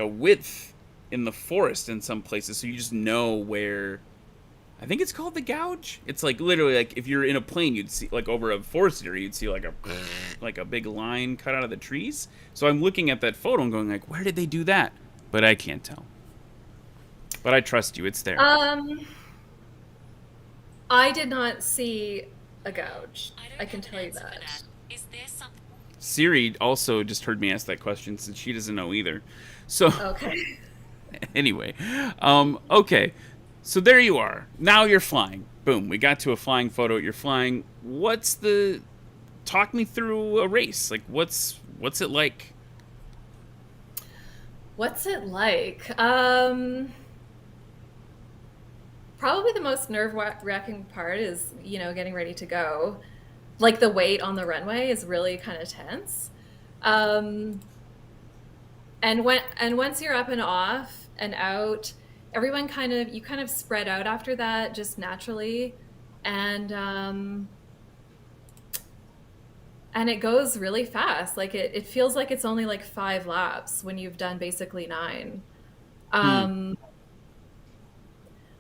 width in the forest in some places, so you just know where. I think it's called the gouge. It's like literally like if you're in a plane, you'd see like over a forest area, you'd see like a big line cut out of the trees. So I'm looking at that photo and going like, where did they do that? But I can't tell. But I trust you. It's there. I did not see a gouge. I can tell you that. Is there something? Siri also just heard me ask that question since she doesn't know either. So okay. Anyway, okay. So there you are. Now you're flying. Boom. We got to a flying photo. You're flying. Talk me through a race. Like what's it like? What's it like? Probably the most nerve-wracking part is, getting ready to go. Like the wait on the runway is really kind of tense. And once you're up and off and out, everyone kind of spread out after that just naturally. And it goes really fast. Like it feels like it's only like 5 laps when you've done basically 9.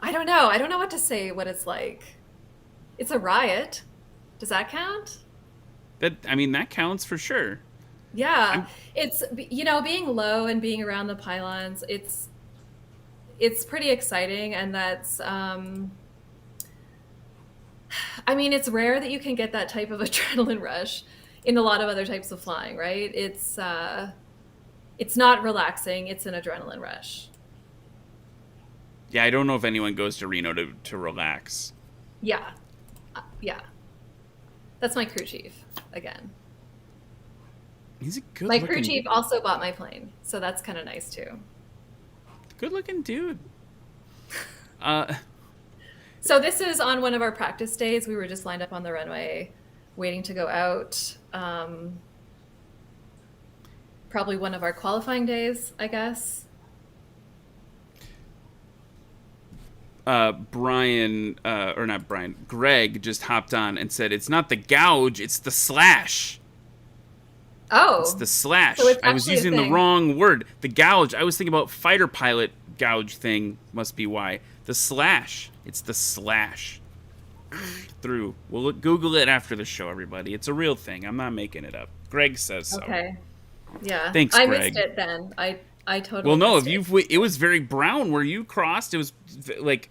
I don't know. I don't know what to say what it's like. It's a riot. Does that count? That counts for sure. Yeah. It's, being low and being around the pylons, it's pretty exciting. And that's, it's rare that you can get that type of adrenaline rush in a lot of other types of flying, right? It's not relaxing. It's an adrenaline rush. Yeah, I don't know if anyone goes to Reno to relax. Yeah. Yeah. That's my crew chief, again. He's a good My crew chief also bought my plane, so that's kind of nice, too. Good-looking dude. So this is on one of our practice days. We were just lined up on the runway, waiting to go out. Probably one of our qualifying days, I guess. Greg just hopped on and said, it's not the gouge, it's the slash. Oh. It's the slash. So I was using the wrong word. The gouge, I was thinking about fighter pilot gouge thing, must be why. The slash. It's the slash. Through. We'll Google it after the show, everybody. It's a real thing. I'm not making it up. Greg says so. Okay. Yeah. Thanks, I Greg. missed it then. I totally Well, no, missed it was very brown where you crossed. It was like,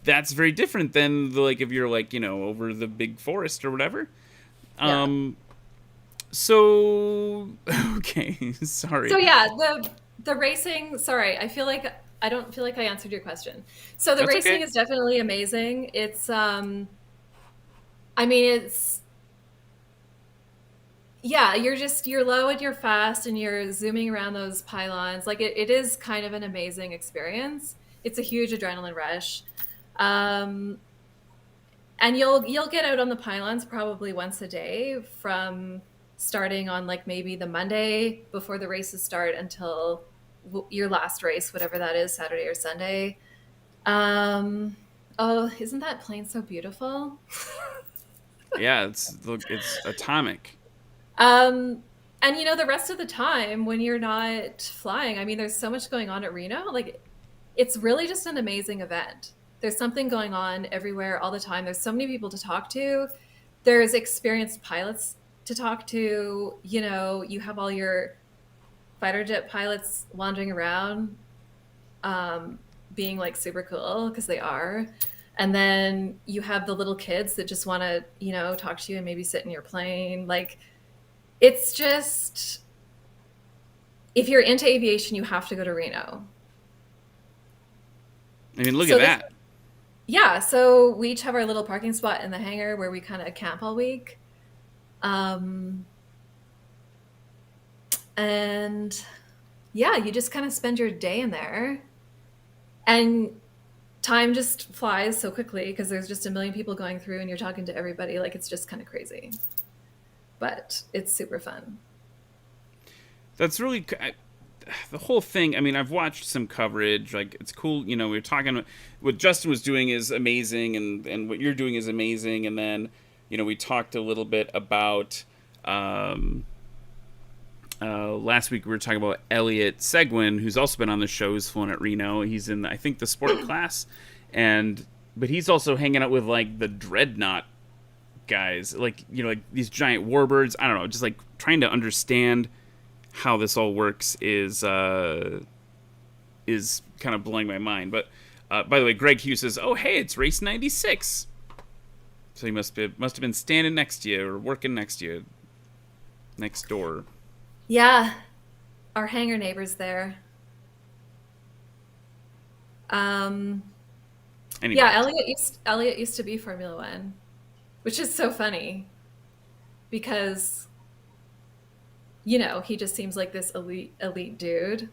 that's very different than if you're over the big forest or whatever. Yeah. So, okay, sorry. So yeah, the racing, sorry, I don't feel like I answered your question. So the racing is definitely amazing. It's, yeah, you're low and you're fast and you're zooming around those pylons. Like it is kind of an amazing experience. It's a huge adrenaline rush. And you'll get out on the pylons probably once a day from starting on maybe the Monday before the races start until your last race, whatever that is, Saturday or Sunday. Oh, isn't that plane so beautiful? Yeah, it's atomic. And the rest of the time when you're not flying, there's so much going on at Reno. It's really just an amazing event. There's something going on everywhere all the time. There's so many people to talk to. There's experienced pilots to talk to. You have all your fighter jet pilots wandering around, being like super cool because they are. And then you have the little kids that just want to, talk to you and maybe sit in your plane. Like, it's just, if you're into aviation, you have to go to Reno. I mean, look at that. Yeah. So we each have our little parking spot in the hangar where we kind of camp all week. And yeah, you just kind of spend your day in there. And time just flies so quickly because there's just a million people going through and you're talking to everybody. Like, it's just kind of crazy, but it's super fun. That's really the whole thing. I mean, I've watched some coverage. Like, it's cool. We were talking, what Justin was doing is amazing, and what you're doing is amazing. And then, we talked a little bit about last week we were talking about Elliot Seguin, who's also been on the show, who's flown at Reno. He's in, I think, the sport class, but he's also hanging out with like the Dreadnought guys, like these giant warbirds. I don't know, just like trying to understand how this all works is kind of blowing my mind. But by the way, Greg Hughes says, "Oh, hey, it's race 96." So he must have been standing next to you or working next to you, next door. Yeah, our hangar neighbors there. Anyway. Yeah, Elliot used to be Formula One, which is so funny because he just seems like this elite dude,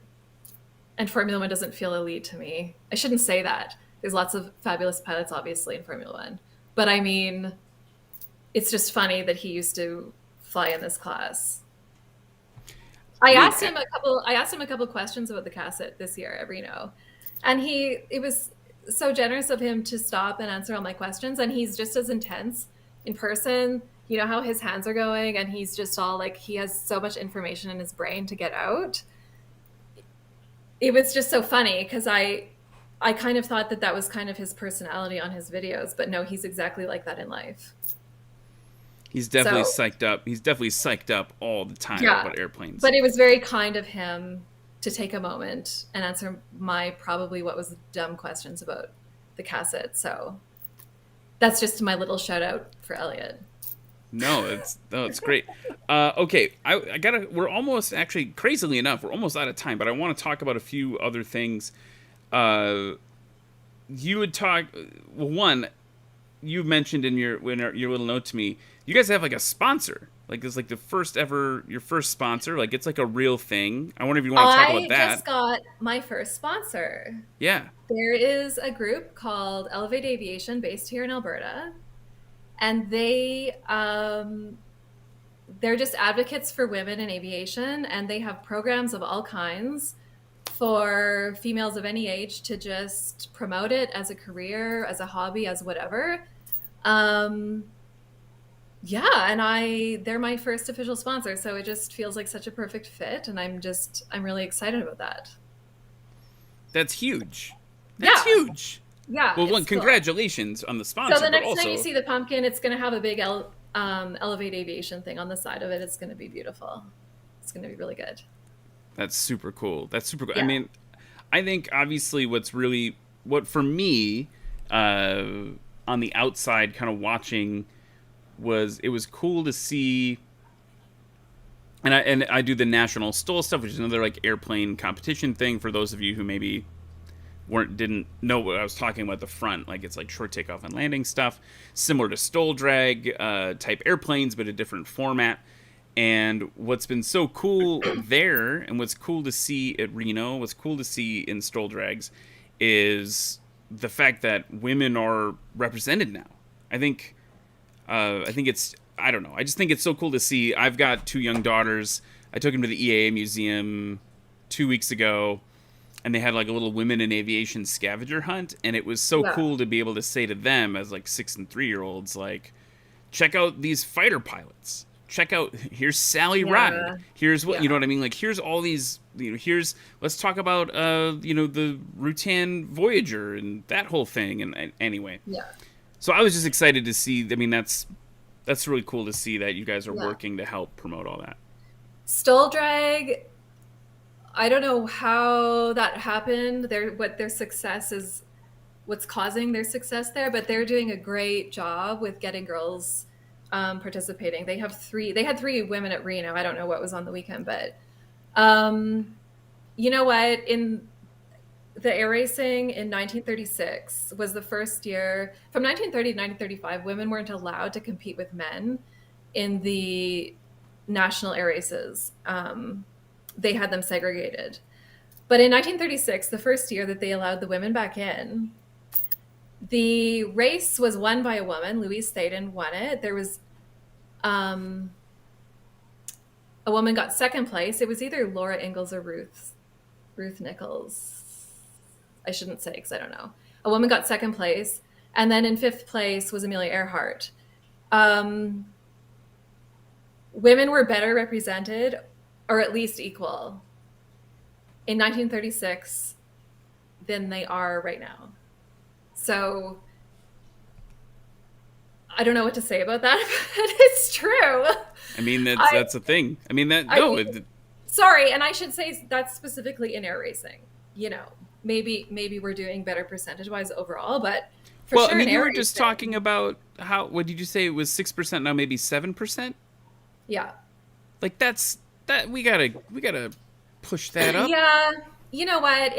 and Formula One doesn't feel elite to me. I shouldn't say that. There's lots of fabulous pilots, obviously, in Formula One, but I mean, it's just funny that he used to fly in this class. I asked him a couple questions about the cassette this year at Reno, and it was so generous of him to stop and answer all my questions. And he's just as intense in person. You know how his hands are going, and he's just all like, he has so much information in his brain to get out. It was just so funny because I kind of thought that was kind of his personality on his videos, but no, he's exactly like that in life. He's definitely psyched up. He's definitely psyched up all the time about airplanes. But it was very kind of him to take a moment and answer what was dumb questions about the cassette. So that's just my little shout out for Elliot. No, it's great. Okay, we're almost, actually, crazily enough, we're almost out of time, but I want to talk about a few other things. You would talk, well, one, you mentioned in your little note to me, you guys have like a sponsor, like it's like your first sponsor, like it's like a real thing. I wonder if you want to talk about that. I just got my first sponsor. Yeah. There is a group called Elevate Aviation based here in Alberta, and they're just advocates for women in aviation, and they have programs of all kinds for females of any age to just promote it as a career, as a hobby, as whatever. Yeah, and they're my first official sponsor, so it just feels like such a perfect fit, and I'm really excited about that. That's huge. That's huge. Yeah. Well, congratulations on the sponsor. So the next time you see the pumpkin, it's going to have a big Elevate Aviation thing on the side of it. It's going to be beautiful. It's going to be really good. That's super cool. Yeah. I mean, I think obviously what for me on the outside kind of watching it was cool to see, and I do the National STOL stuff, which is another like airplane competition thing for those of you who maybe didn't know what I was talking about at the front. Like, it's like short takeoff and landing stuff, similar to STOL drag type airplanes, but a different format. And what's been so cool there, and what's cool to see at Reno, what's cool to see in STOL drags, is the fact that women are represented now. I think it's, I don't know, I just think it's so cool to see. I've got 2 young daughters. I took them to the EAA museum 2 weeks ago, and they had like a little women in aviation scavenger hunt, and it was so cool to be able to say to them as like 6 and 3-year-olds, like, check out these fighter pilots. Check out, here's Sally Ride. Here's what, you know what I mean? Like, here's all these, let's talk about, the Rutan Voyager and that whole thing. And anyway. Yeah. So I was just excited to see, I mean, that's That's really cool to see that you guys are working to help promote all that. Stole drag, I don't know how that happened. What their success is, what's causing their success there, but they're doing a great job with getting girls participating. They had 3 women at Reno. I don't know what was on the weekend, but you know what? In the air racing in 1936 was the first year. From 1930 to 1935, women weren't allowed to compete with men in the national air races. They had them segregated. But in 1936, the first year that they allowed the women back in, the race was won by a woman. Louise Thaden won it. There was a woman got second place. It was either Laura Ingalls or Ruth Nichols. I shouldn't say because I don't know. A woman got second place. And then in 5th place was Amelia Earhart. Women were better represented, or at least equal, in 1936 than they are right now. So I don't know what to say about that, but it's true. I mean, that's a thing. I mean, sorry, and I should say that's specifically in air racing. You know, maybe we're doing better percentage-wise overall, but for sure. Well, I mean, you were racing, just talking about how. What did you say? It was 6% now, maybe 7%. Yeah. Like that. We gotta push that up. Yeah. You know what?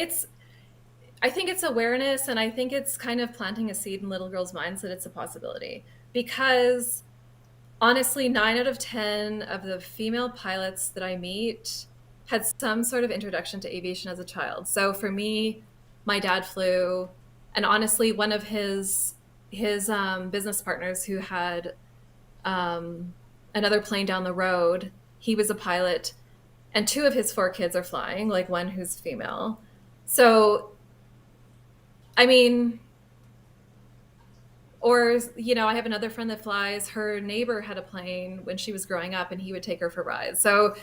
I think it's awareness, and I think it's kind of planting a seed in little girls' minds that it's a possibility. Because honestly, 9 out of 10 of the female pilots that I meet had some sort of introduction to aviation as a child. So for me, my dad flew, and honestly, one of his business partners who had another plane down the road, he was a pilot, and 2 of his 4 kids are flying, like one who's female. So, I mean, or, you know, I have another friend that flies. Her neighbor had a plane when she was growing up, and he would take her for rides. So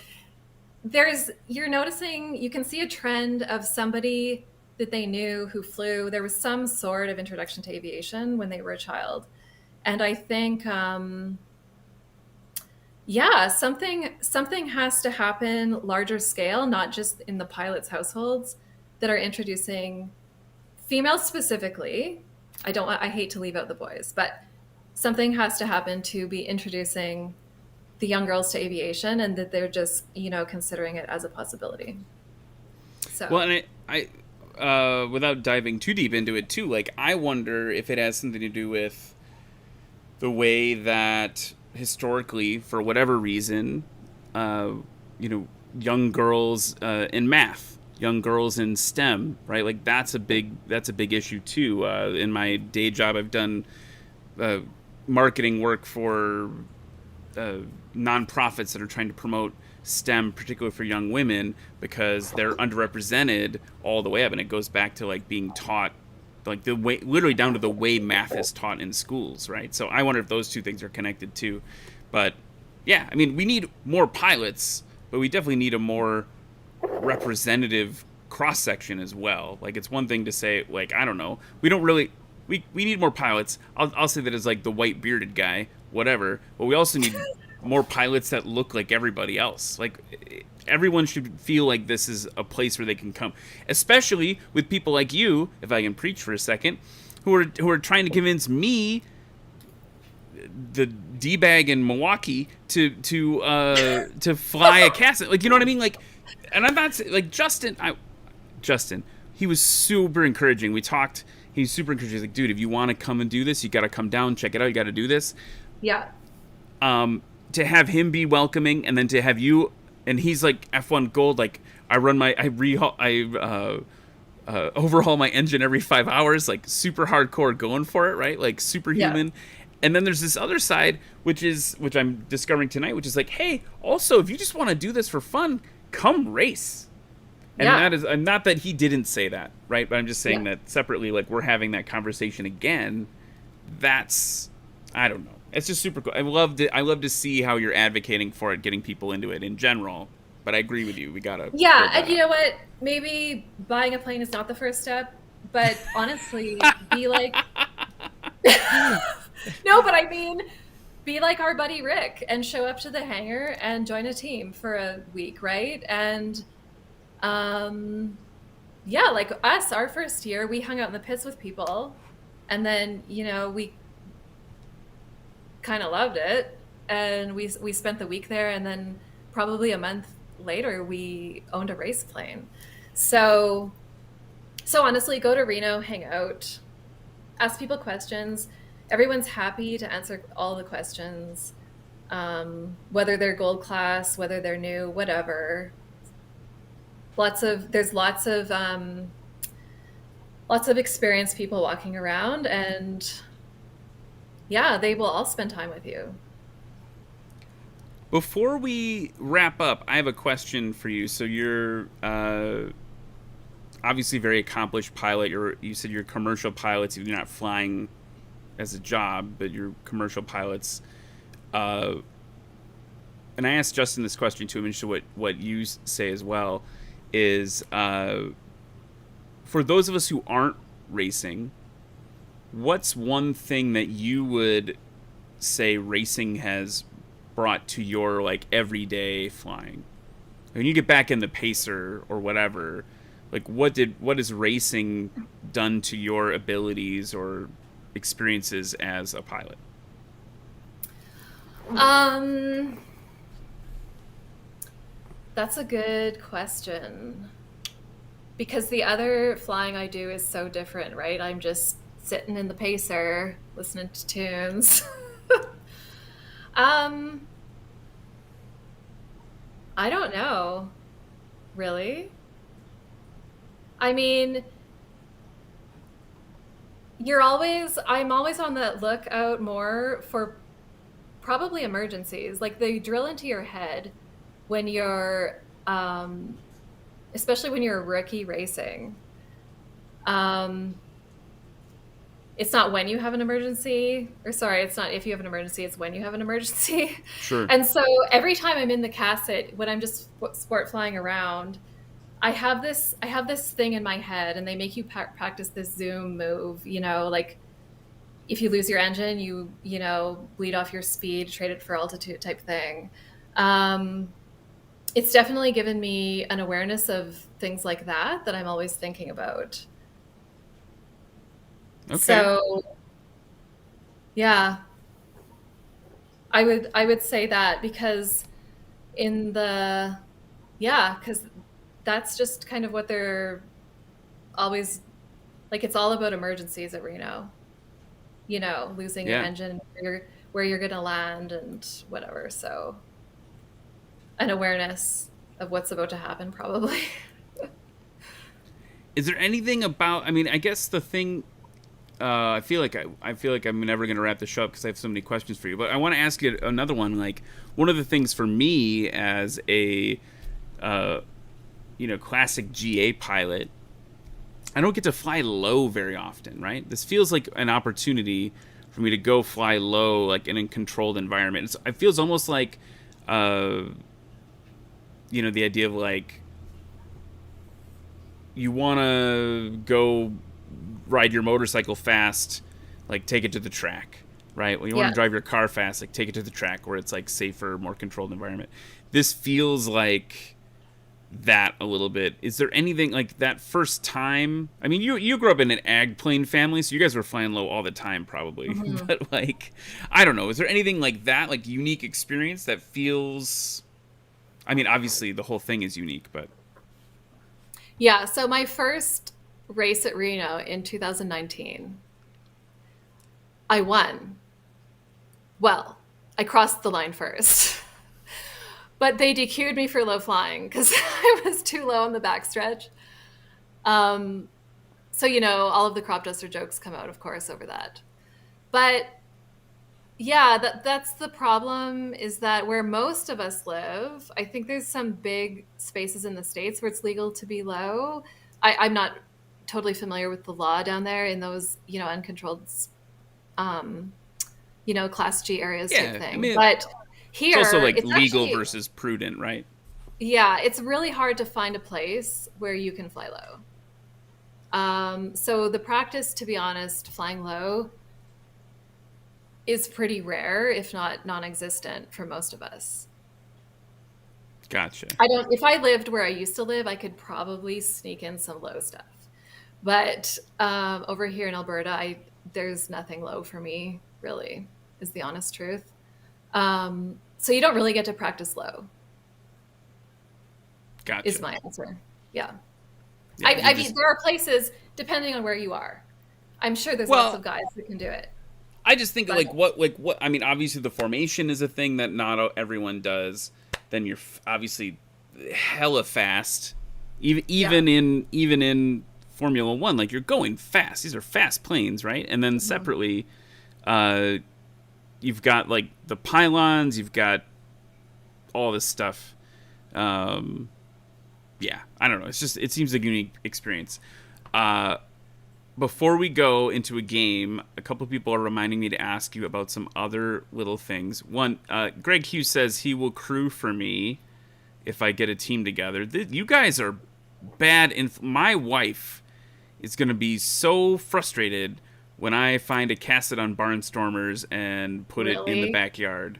you're noticing, you can see a trend of somebody that they knew who flew. There was some sort of introduction to aviation when they were a child. And I think, something has to happen larger scale, not just in the pilots' households, that are introducing females specifically. I hate to leave out the boys, but something has to happen to be introducing the young girls to aviation, and that they're just, you know, considering it as a possibility. So. Well, and I without diving too deep into it too, like, I wonder if it has something to do with the way that historically, for whatever reason, you know, young girls in math, young girls in STEM, right? Like that's a big issue too. In my day job, I've done marketing work for nonprofits that are trying to promote STEM, particularly for young women, because they're underrepresented all the way up, and it goes back to like being taught, like the way, literally down to the way math is taught in schools, right? So I wonder if those two things are connected too. But yeah, I mean, we need more pilots, but we definitely need a more representative cross section as well. Like, it's one thing to say, like, I don't know, we need more pilots. I'll say that as like the white bearded guy, whatever. But we also need more pilots that look like everybody else. Like, everyone should feel like this is a place where they can come, especially with people like you, if I can preach for a second, who are trying to convince me, the D-bag in Milwaukee, to fly a Castle. Like, you know what I mean? Like, and I'm not like Justin, he was super encouraging. We talked, he was super encouraging. He's like, dude, if you want to come and do this, you got to come down, check it out. You got to do this. Yeah. To have him be welcoming, and then to have you, and he's like F1 Gold. Like, I overhaul my engine every 5 hours, like super hardcore going for it, right? Like superhuman. Yeah. And then there's this other side, which I'm discovering tonight, which is like, hey, also, if you just want to do this for fun, come race. And that is, not that he didn't say that, right? But I'm just saying that separately, like, we're having that conversation again. That's, I don't know. It's just super cool. I love to see how you're advocating for it, getting people into it in general. But I agree with you. We gotta. Yeah, and you know what? Maybe buying a plane is not the first step, but honestly, be like. No, but I mean, be like our buddy Rick and show up to the hangar and join a team for a week, right? And yeah, like us, our first year, we hung out in the pits with people, and then, you know, we kind of loved it, and we spent the week there, and then probably a month later we owned a race plane. So honestly, go to Reno, hang out, ask people questions. Everyone's happy to answer all the questions, whether they're gold class, whether they're new, whatever. There's lots of experienced people walking around, and yeah, they will all spend time with you. Before we wrap up, I have a question for you. So you're obviously a very accomplished pilot. You said you're commercial pilots. You're not flying as a job, but you're commercial pilots. And I asked Justin this question too. I'm interested what you say as well. Is for those of us who aren't racing, what's one thing that you would say racing has brought to your like everyday flying? When you get back in the pacer or whatever, like what has racing done to your abilities or experiences as a pilot? That's a good question, because the other flying I do is so different, right? I'm just sitting in the pacer, listening to tunes. I don't know, really. I mean, I'm always on the lookout more for probably emergencies. Like, they drill into your head when you're, especially when you're a rookie racing. It's not when you have an emergency, it's not if you have an emergency, it's when you have an emergency. Sure. And so every time I'm in the Casset, when I'm just sport flying around, I have this thing in my head, and they make you practice this zoom move, you know, like if you lose your engine, you bleed off your speed, trade it for altitude type thing. It's definitely given me an awareness of things like that I'm always thinking about. Okay. So, yeah, I would say that, because because that's just kind of what they're always like. It's all about emergencies at Reno, you know, losing your engine, where you're going to land and whatever. So an awareness of what's about to happen, probably. Is there anything about, I mean, I guess the thing, I feel like I'm never going to wrap the show up because I have so many questions for you, but I want to ask you another one. Like, one of the things for me as a, classic GA pilot, I don't get to fly low very often, right? This feels like an opportunity for me to go fly low, like in a controlled environment. It feels almost like, the idea of like, you want to go ride your motorcycle fast, like take it to the track, right? When you want to drive your car fast, like take it to the track where it's like safer, more controlled environment. This feels like that a little bit. Is there anything like that first time? I mean, you grew up in an ag plane family, so you guys were flying low all the time probably. Mm-hmm. But like, I don't know, is there anything like that, like unique experience that feels, I mean, obviously the whole thing is unique, but. Yeah, so my first race at Reno in 2019, I won. Well, I crossed the line first. But they DQ'd me for low flying because I was too low on the backstretch. So, all of the crop duster jokes come out, of course, over that. But yeah, that's the problem, is that where most of us live, I think there's some big spaces in the States where it's legal to be low. I'm not totally familiar with the law down there in those, uncontrolled, Class G areas type thing. I mean, but here, it's also like legal actually, versus prudent, right? Yeah, it's really hard to find a place where you can fly low. So the practice, to be honest, flying low, is pretty rare, if not non-existent for most of us. Gotcha. If I lived where I used to live, I could probably sneak in some low stuff. But over here in Alberta, there's nothing low for me, really, is the honest truth. So you don't really get to practice low. Gotcha. Is my answer. Yeah. Yeah, I mean, there are places, depending on where you are. I'm sure there's lots of guys who can do it. I just think what I mean, obviously the formation is a thing that not everyone does. Then you're obviously hella fast, even in Formula One. Like, you're going fast. These are fast planes, right? And then separately, you've got like the pylons. You've got all this stuff. Yeah, I don't know. It seems like a unique experience. Before we go into a game, a couple of people are reminding me to ask you about some other little things. One, Greg Hughes says he will crew for me if I get a team together. You guys are bad. My wife is going to be so frustrated when I find a cassette on Barnstormers and put it in the backyard.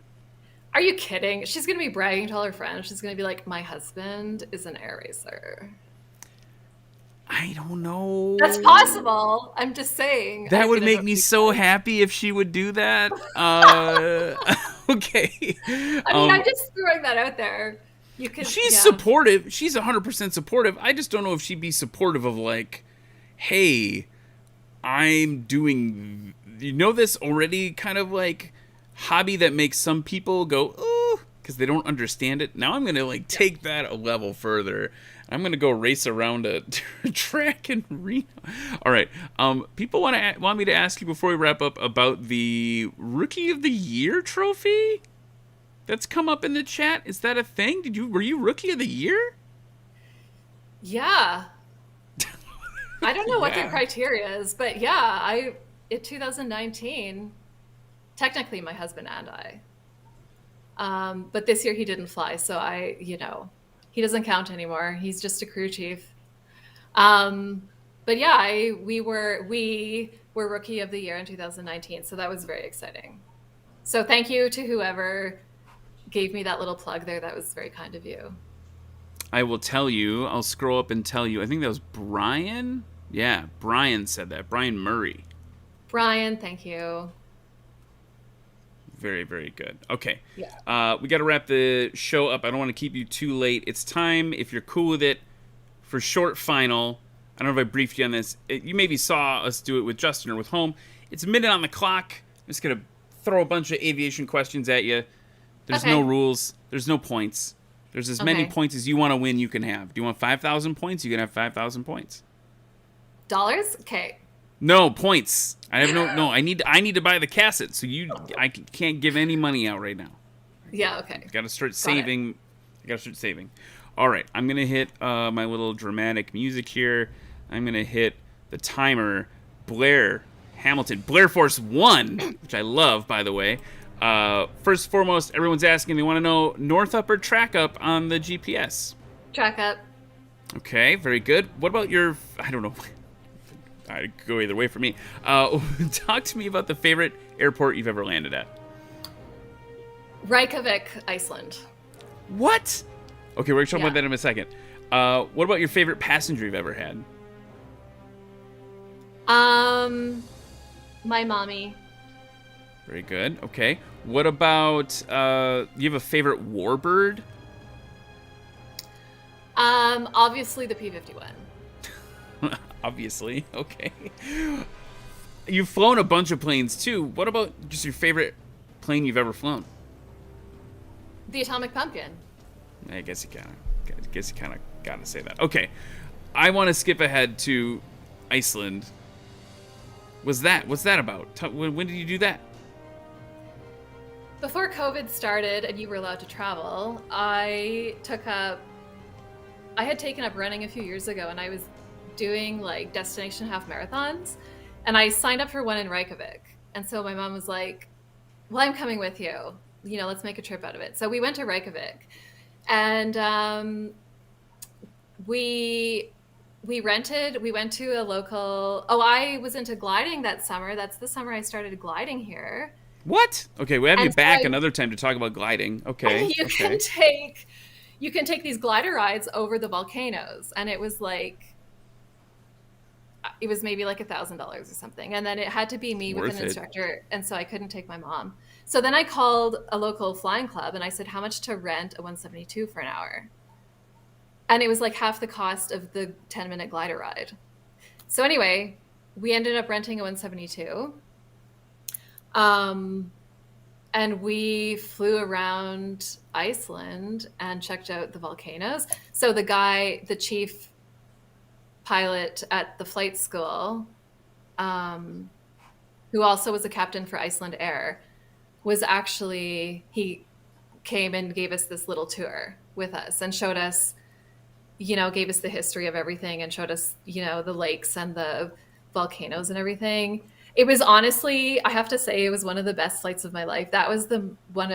Are you kidding? She's going to be bragging to all her friends. She's going to be like, my husband is an air racer. I don't know. That's possible. I'm just saying. That would make me so happy if she would do that. Okay. I mean, I'm just throwing that out there. You can. She's supportive. She's 100% supportive. I just don't know if she'd be supportive of, like, hey, I'm doing, this already kind of like hobby that makes some people go, ooh, because they don't understand it. Now I'm going to take that a level further. I'm going to go race around a track in Reno. All right. People want me to ask you before we wrap up about the Rookie of the Year trophy that's come up in the chat. Is that a thing? Were you Rookie of the Year? Yeah. I don't know what their criteria is, but yeah, in 2019, technically my husband and I. But this year he didn't fly, so he doesn't count anymore. He's just a crew chief. But yeah, we were Rookie of the Year in 2019, so that was very exciting. So thank you to whoever gave me that little plug there. That was very kind of you. I will tell you. I'll scroll up and tell you. I think that was Bryon. Yeah, Bryon said that. Bryon Murray. Bryon, thank you. Very, very good. Okay. Yeah. We got to wrap the show up. I don't want to keep you too late. It's time, if you're cool with it, for short final. I don't know if I briefed you on this. You maybe saw us do it with Justin or with Home. It's a minute on the clock. I'm just going to throw a bunch of aviation questions at you. There's no rules. There's no points. There's as many points as you want to win you can have. Do you want 5,000 points? You can have 5,000 points. Dollars? Okay. No, points. I have no. I need to buy the cassette, so I can't give any money out right now. Yeah, okay. Got to start saving. I got to start saving. All right, I'm going to hit my little dramatic music here. I'm going to hit the timer. Blaire Hamilton. Blaire Force 1, which I love, by the way. First and foremost, everyone's asking, they want to know north up or track up on the GPS? Track up. Okay, very good. What about I don't know. I'd go either way for me. Talk to me about the favorite airport you've ever landed at. Reykjavik, Iceland. What? Okay, we're going to talk about that in a second. What about your favorite passenger you've ever had? My mommy. Very good. Okay. What about, you have a favorite warbird? Obviously the P-51. Obviously. Okay. You've flown a bunch of planes too. What about just your favorite plane you've ever flown? The Atomic Pumpkin. I guess you kind of got to say that. Okay. I want to skip ahead to Iceland. What's that about? When did you do that? Before COVID started and you were allowed to travel, I had taken up running a few years ago, and I was doing like destination half marathons, and I signed up for one in Reykjavik. And so my mom was like, well, I'm coming with you. Let's make a trip out of it. So we went to Reykjavik, and we went to a local, I was into gliding that summer. That's the summer I started gliding here. What? Okay, we have you And so back another time to talk about gliding. Okay. You can take these glider rides over the volcanoes, and it was like, it was maybe like $1,000 or something, and then it had to be me with an instructor, and so I couldn't take my mom. So then I called a local flying club and I said, how much to rent a 172 for an hour? And it was like half the cost of the 10-minute glider ride. So anyway, we ended up renting a 172. And we flew around Iceland and checked out the volcanoes. So the chief pilot at the flight school, who also was a captain for Iceland Air, he came and gave us this little tour with us and showed us, gave us the history of everything and showed us, the lakes and the volcanoes and everything. It was honestly, I have to say, it was one of the best flights of my life. That was one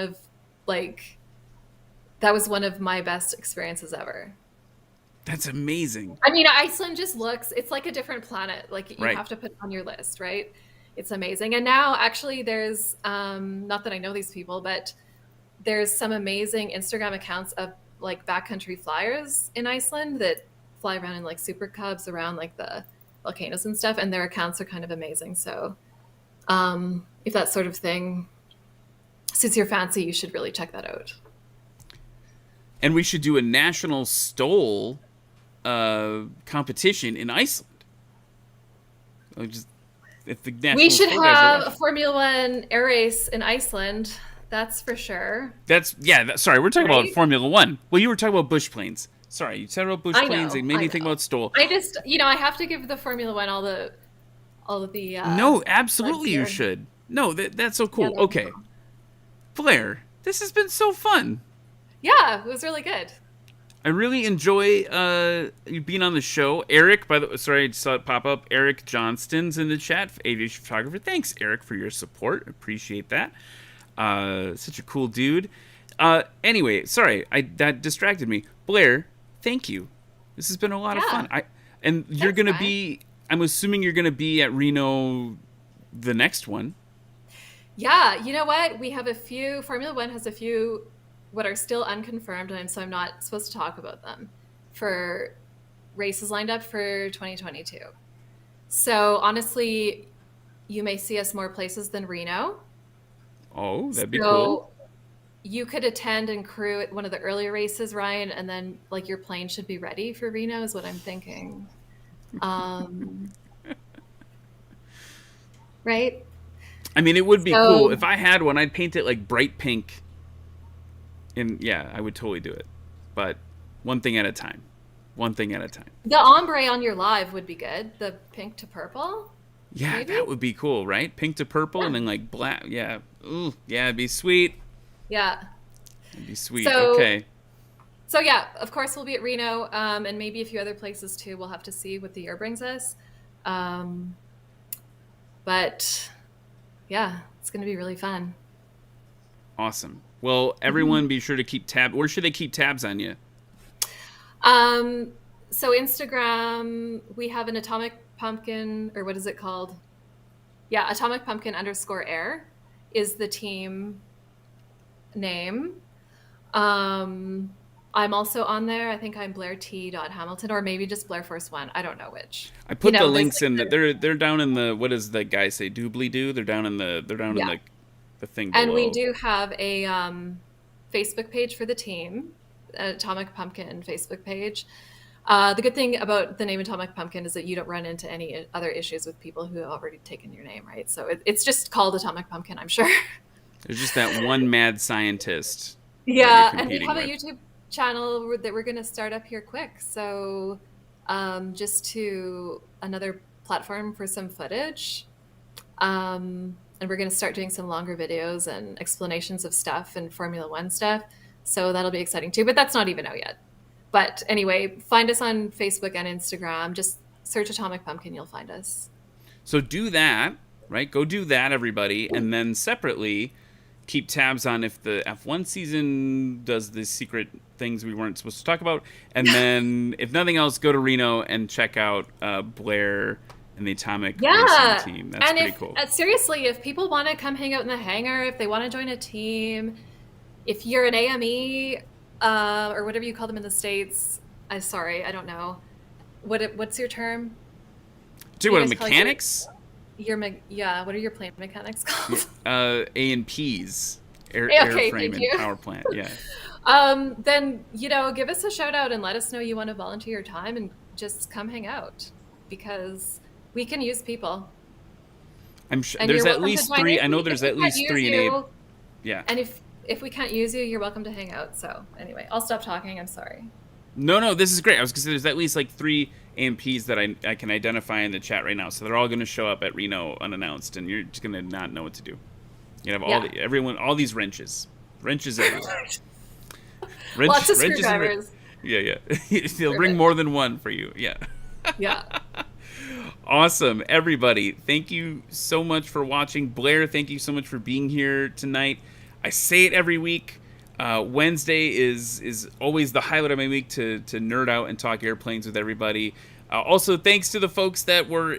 of my best experiences ever. That's amazing. I mean, Iceland just it's like a different planet. Like you Right. have to put it on your list, right? It's amazing. And now actually there's, not that I know these people, but there's some amazing Instagram accounts of like backcountry flyers in Iceland that fly around in like super cubs around like the volcanoes and stuff. And their accounts are kind of amazing. So if that sort of thing suits your fancy, you should really check that out. And we should do a national STOL competition in Iceland. We should have a Formula One air race in Iceland. That's for sure. Sorry, we're talking about Formula One. Well, you were talking about bush planes. Sorry, you said about bush planes. It made me think about STOL. I just, I have to give the Formula One all of the. No, absolutely, you should. No, that's so cool. Yeah, okay, cool. Blaire, this has been so fun. Yeah, it was really good. I really enjoy you being on the show. Eric, by the way, sorry, I just saw it pop up. Eric Johnston's in the chat, aviation photographer. Thanks, Eric, for your support. Appreciate that. Such a cool dude. Anyway, sorry, that distracted me. Blaire, thank you. This has been a lot of fun. You're gonna be. I'm assuming you're gonna be at Reno, the next one. Yeah, you know what? We have a few. Formula One has a few. What are still unconfirmed, and so I'm not supposed to talk about them, for races lined up for 2022. So honestly, you may see us more places than Reno. Oh, that'd be cool. You could attend and crew at one of the earlier races, Ryan, and then like your plane should be ready for Reno is what I'm thinking. Right? I mean, it would be cool. If I had one, I'd paint it like bright pink. And yeah, I would totally do it. But one thing at a time. The ombre on your live would be good. The pink to purple. Yeah, maybe? That would be cool, right? Pink to purple and then like black. Yeah. Ooh, yeah, it'd be sweet. Yeah. It'd be sweet. Okay. So yeah, of course we'll be at Reno, and maybe a few other places too. We'll have to see what the year brings us. But yeah, it's going to be really fun. Awesome. Well, everyone be sure to keep tab. Where should they keep tabs on you? So Instagram, we have an Atomic Pumpkin, or what is it called? Yeah, Atomic Pumpkin _air is the team name. I'm also on there. I think I'm Blaire T.Hamilton, or maybe just Blaire Force One. I don't know which. I put the links in. They're down in the, what does the guy say? Doobly doo. They're down in the thing below. And we do have a Facebook page for the team, Atomic Pumpkin Facebook page. The good thing about the name Atomic Pumpkin is that you don't run into any other issues with people who have already taken your name, right? So it's just called Atomic Pumpkin, I'm sure. There's just that one mad scientist. Yeah, and we have a YouTube channel that we're going to start up here quick. So just to another platform for some footage. And we're going to start doing some longer videos and explanations of stuff and Formula One stuff. So that'll be exciting too, but that's not even out yet. But anyway, find us on Facebook and Instagram. Just search Atomic Pumpkin, you'll find us. So do that, right? Go do that, everybody. And then separately, keep tabs on if the F1 season does the secret things we weren't supposed to talk about. And then, if nothing else, go to Reno and check out Blaire in the Atomic Yeah. Racing team. That's and pretty if, cool. seriously, if people want to come hang out in the hangar, if they want to join a team, if you're an AME or whatever you call them in the States, sorry, I don't know. What's your term? Do you you want guys call mechanics? Yeah, what are your plane mechanics called? A&Ps. Okay, Airframe thank and you. power plant, yeah. Then, give us a shout out and let us know you want to volunteer your time and just come hang out, because we can use people. I'm sure And there's you're at welcome to least join 3. in. I know If there's we at can't least use 3 in you- A. Yeah. And if we can't use you, you're welcome to hang out. So anyway, I'll stop talking. I'm sorry. No, this is great. I was going to say there's at least like 3 AMPs that I can identify in the chat right now. So they're all going to show up at Reno unannounced, and you're just going to not know what to do. You have all these wrenches. Wrenches everywhere. Lots of wrenches and screwdrivers. Yeah. They'll bring more than one for you. Yeah. Yeah. Awesome, everybody. Thank you so much for watching. Blaire, thank you so much for being here tonight. I say it every week. Wednesday is always the highlight of my week to nerd out and talk airplanes with everybody. Also, thanks to the folks that were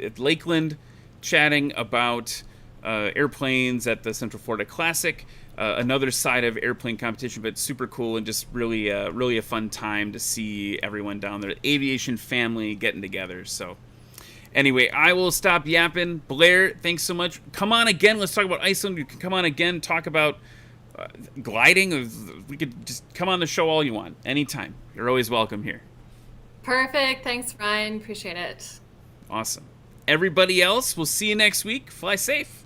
at Lakeland chatting about airplanes at the Central Florida Classic. Another side of airplane competition, but super cool and just really a fun time to see everyone down there. Aviation family getting together. So anyway, I will stop yapping. Blaire, thanks so much. Come on again. Let's talk about Iceland. You can come on again, talk about gliding. We could just come on the show all you want. Anytime. You're always welcome here. Perfect. Thanks, Ryan. Appreciate it. Awesome. Everybody else, we'll see you next week. Fly safe.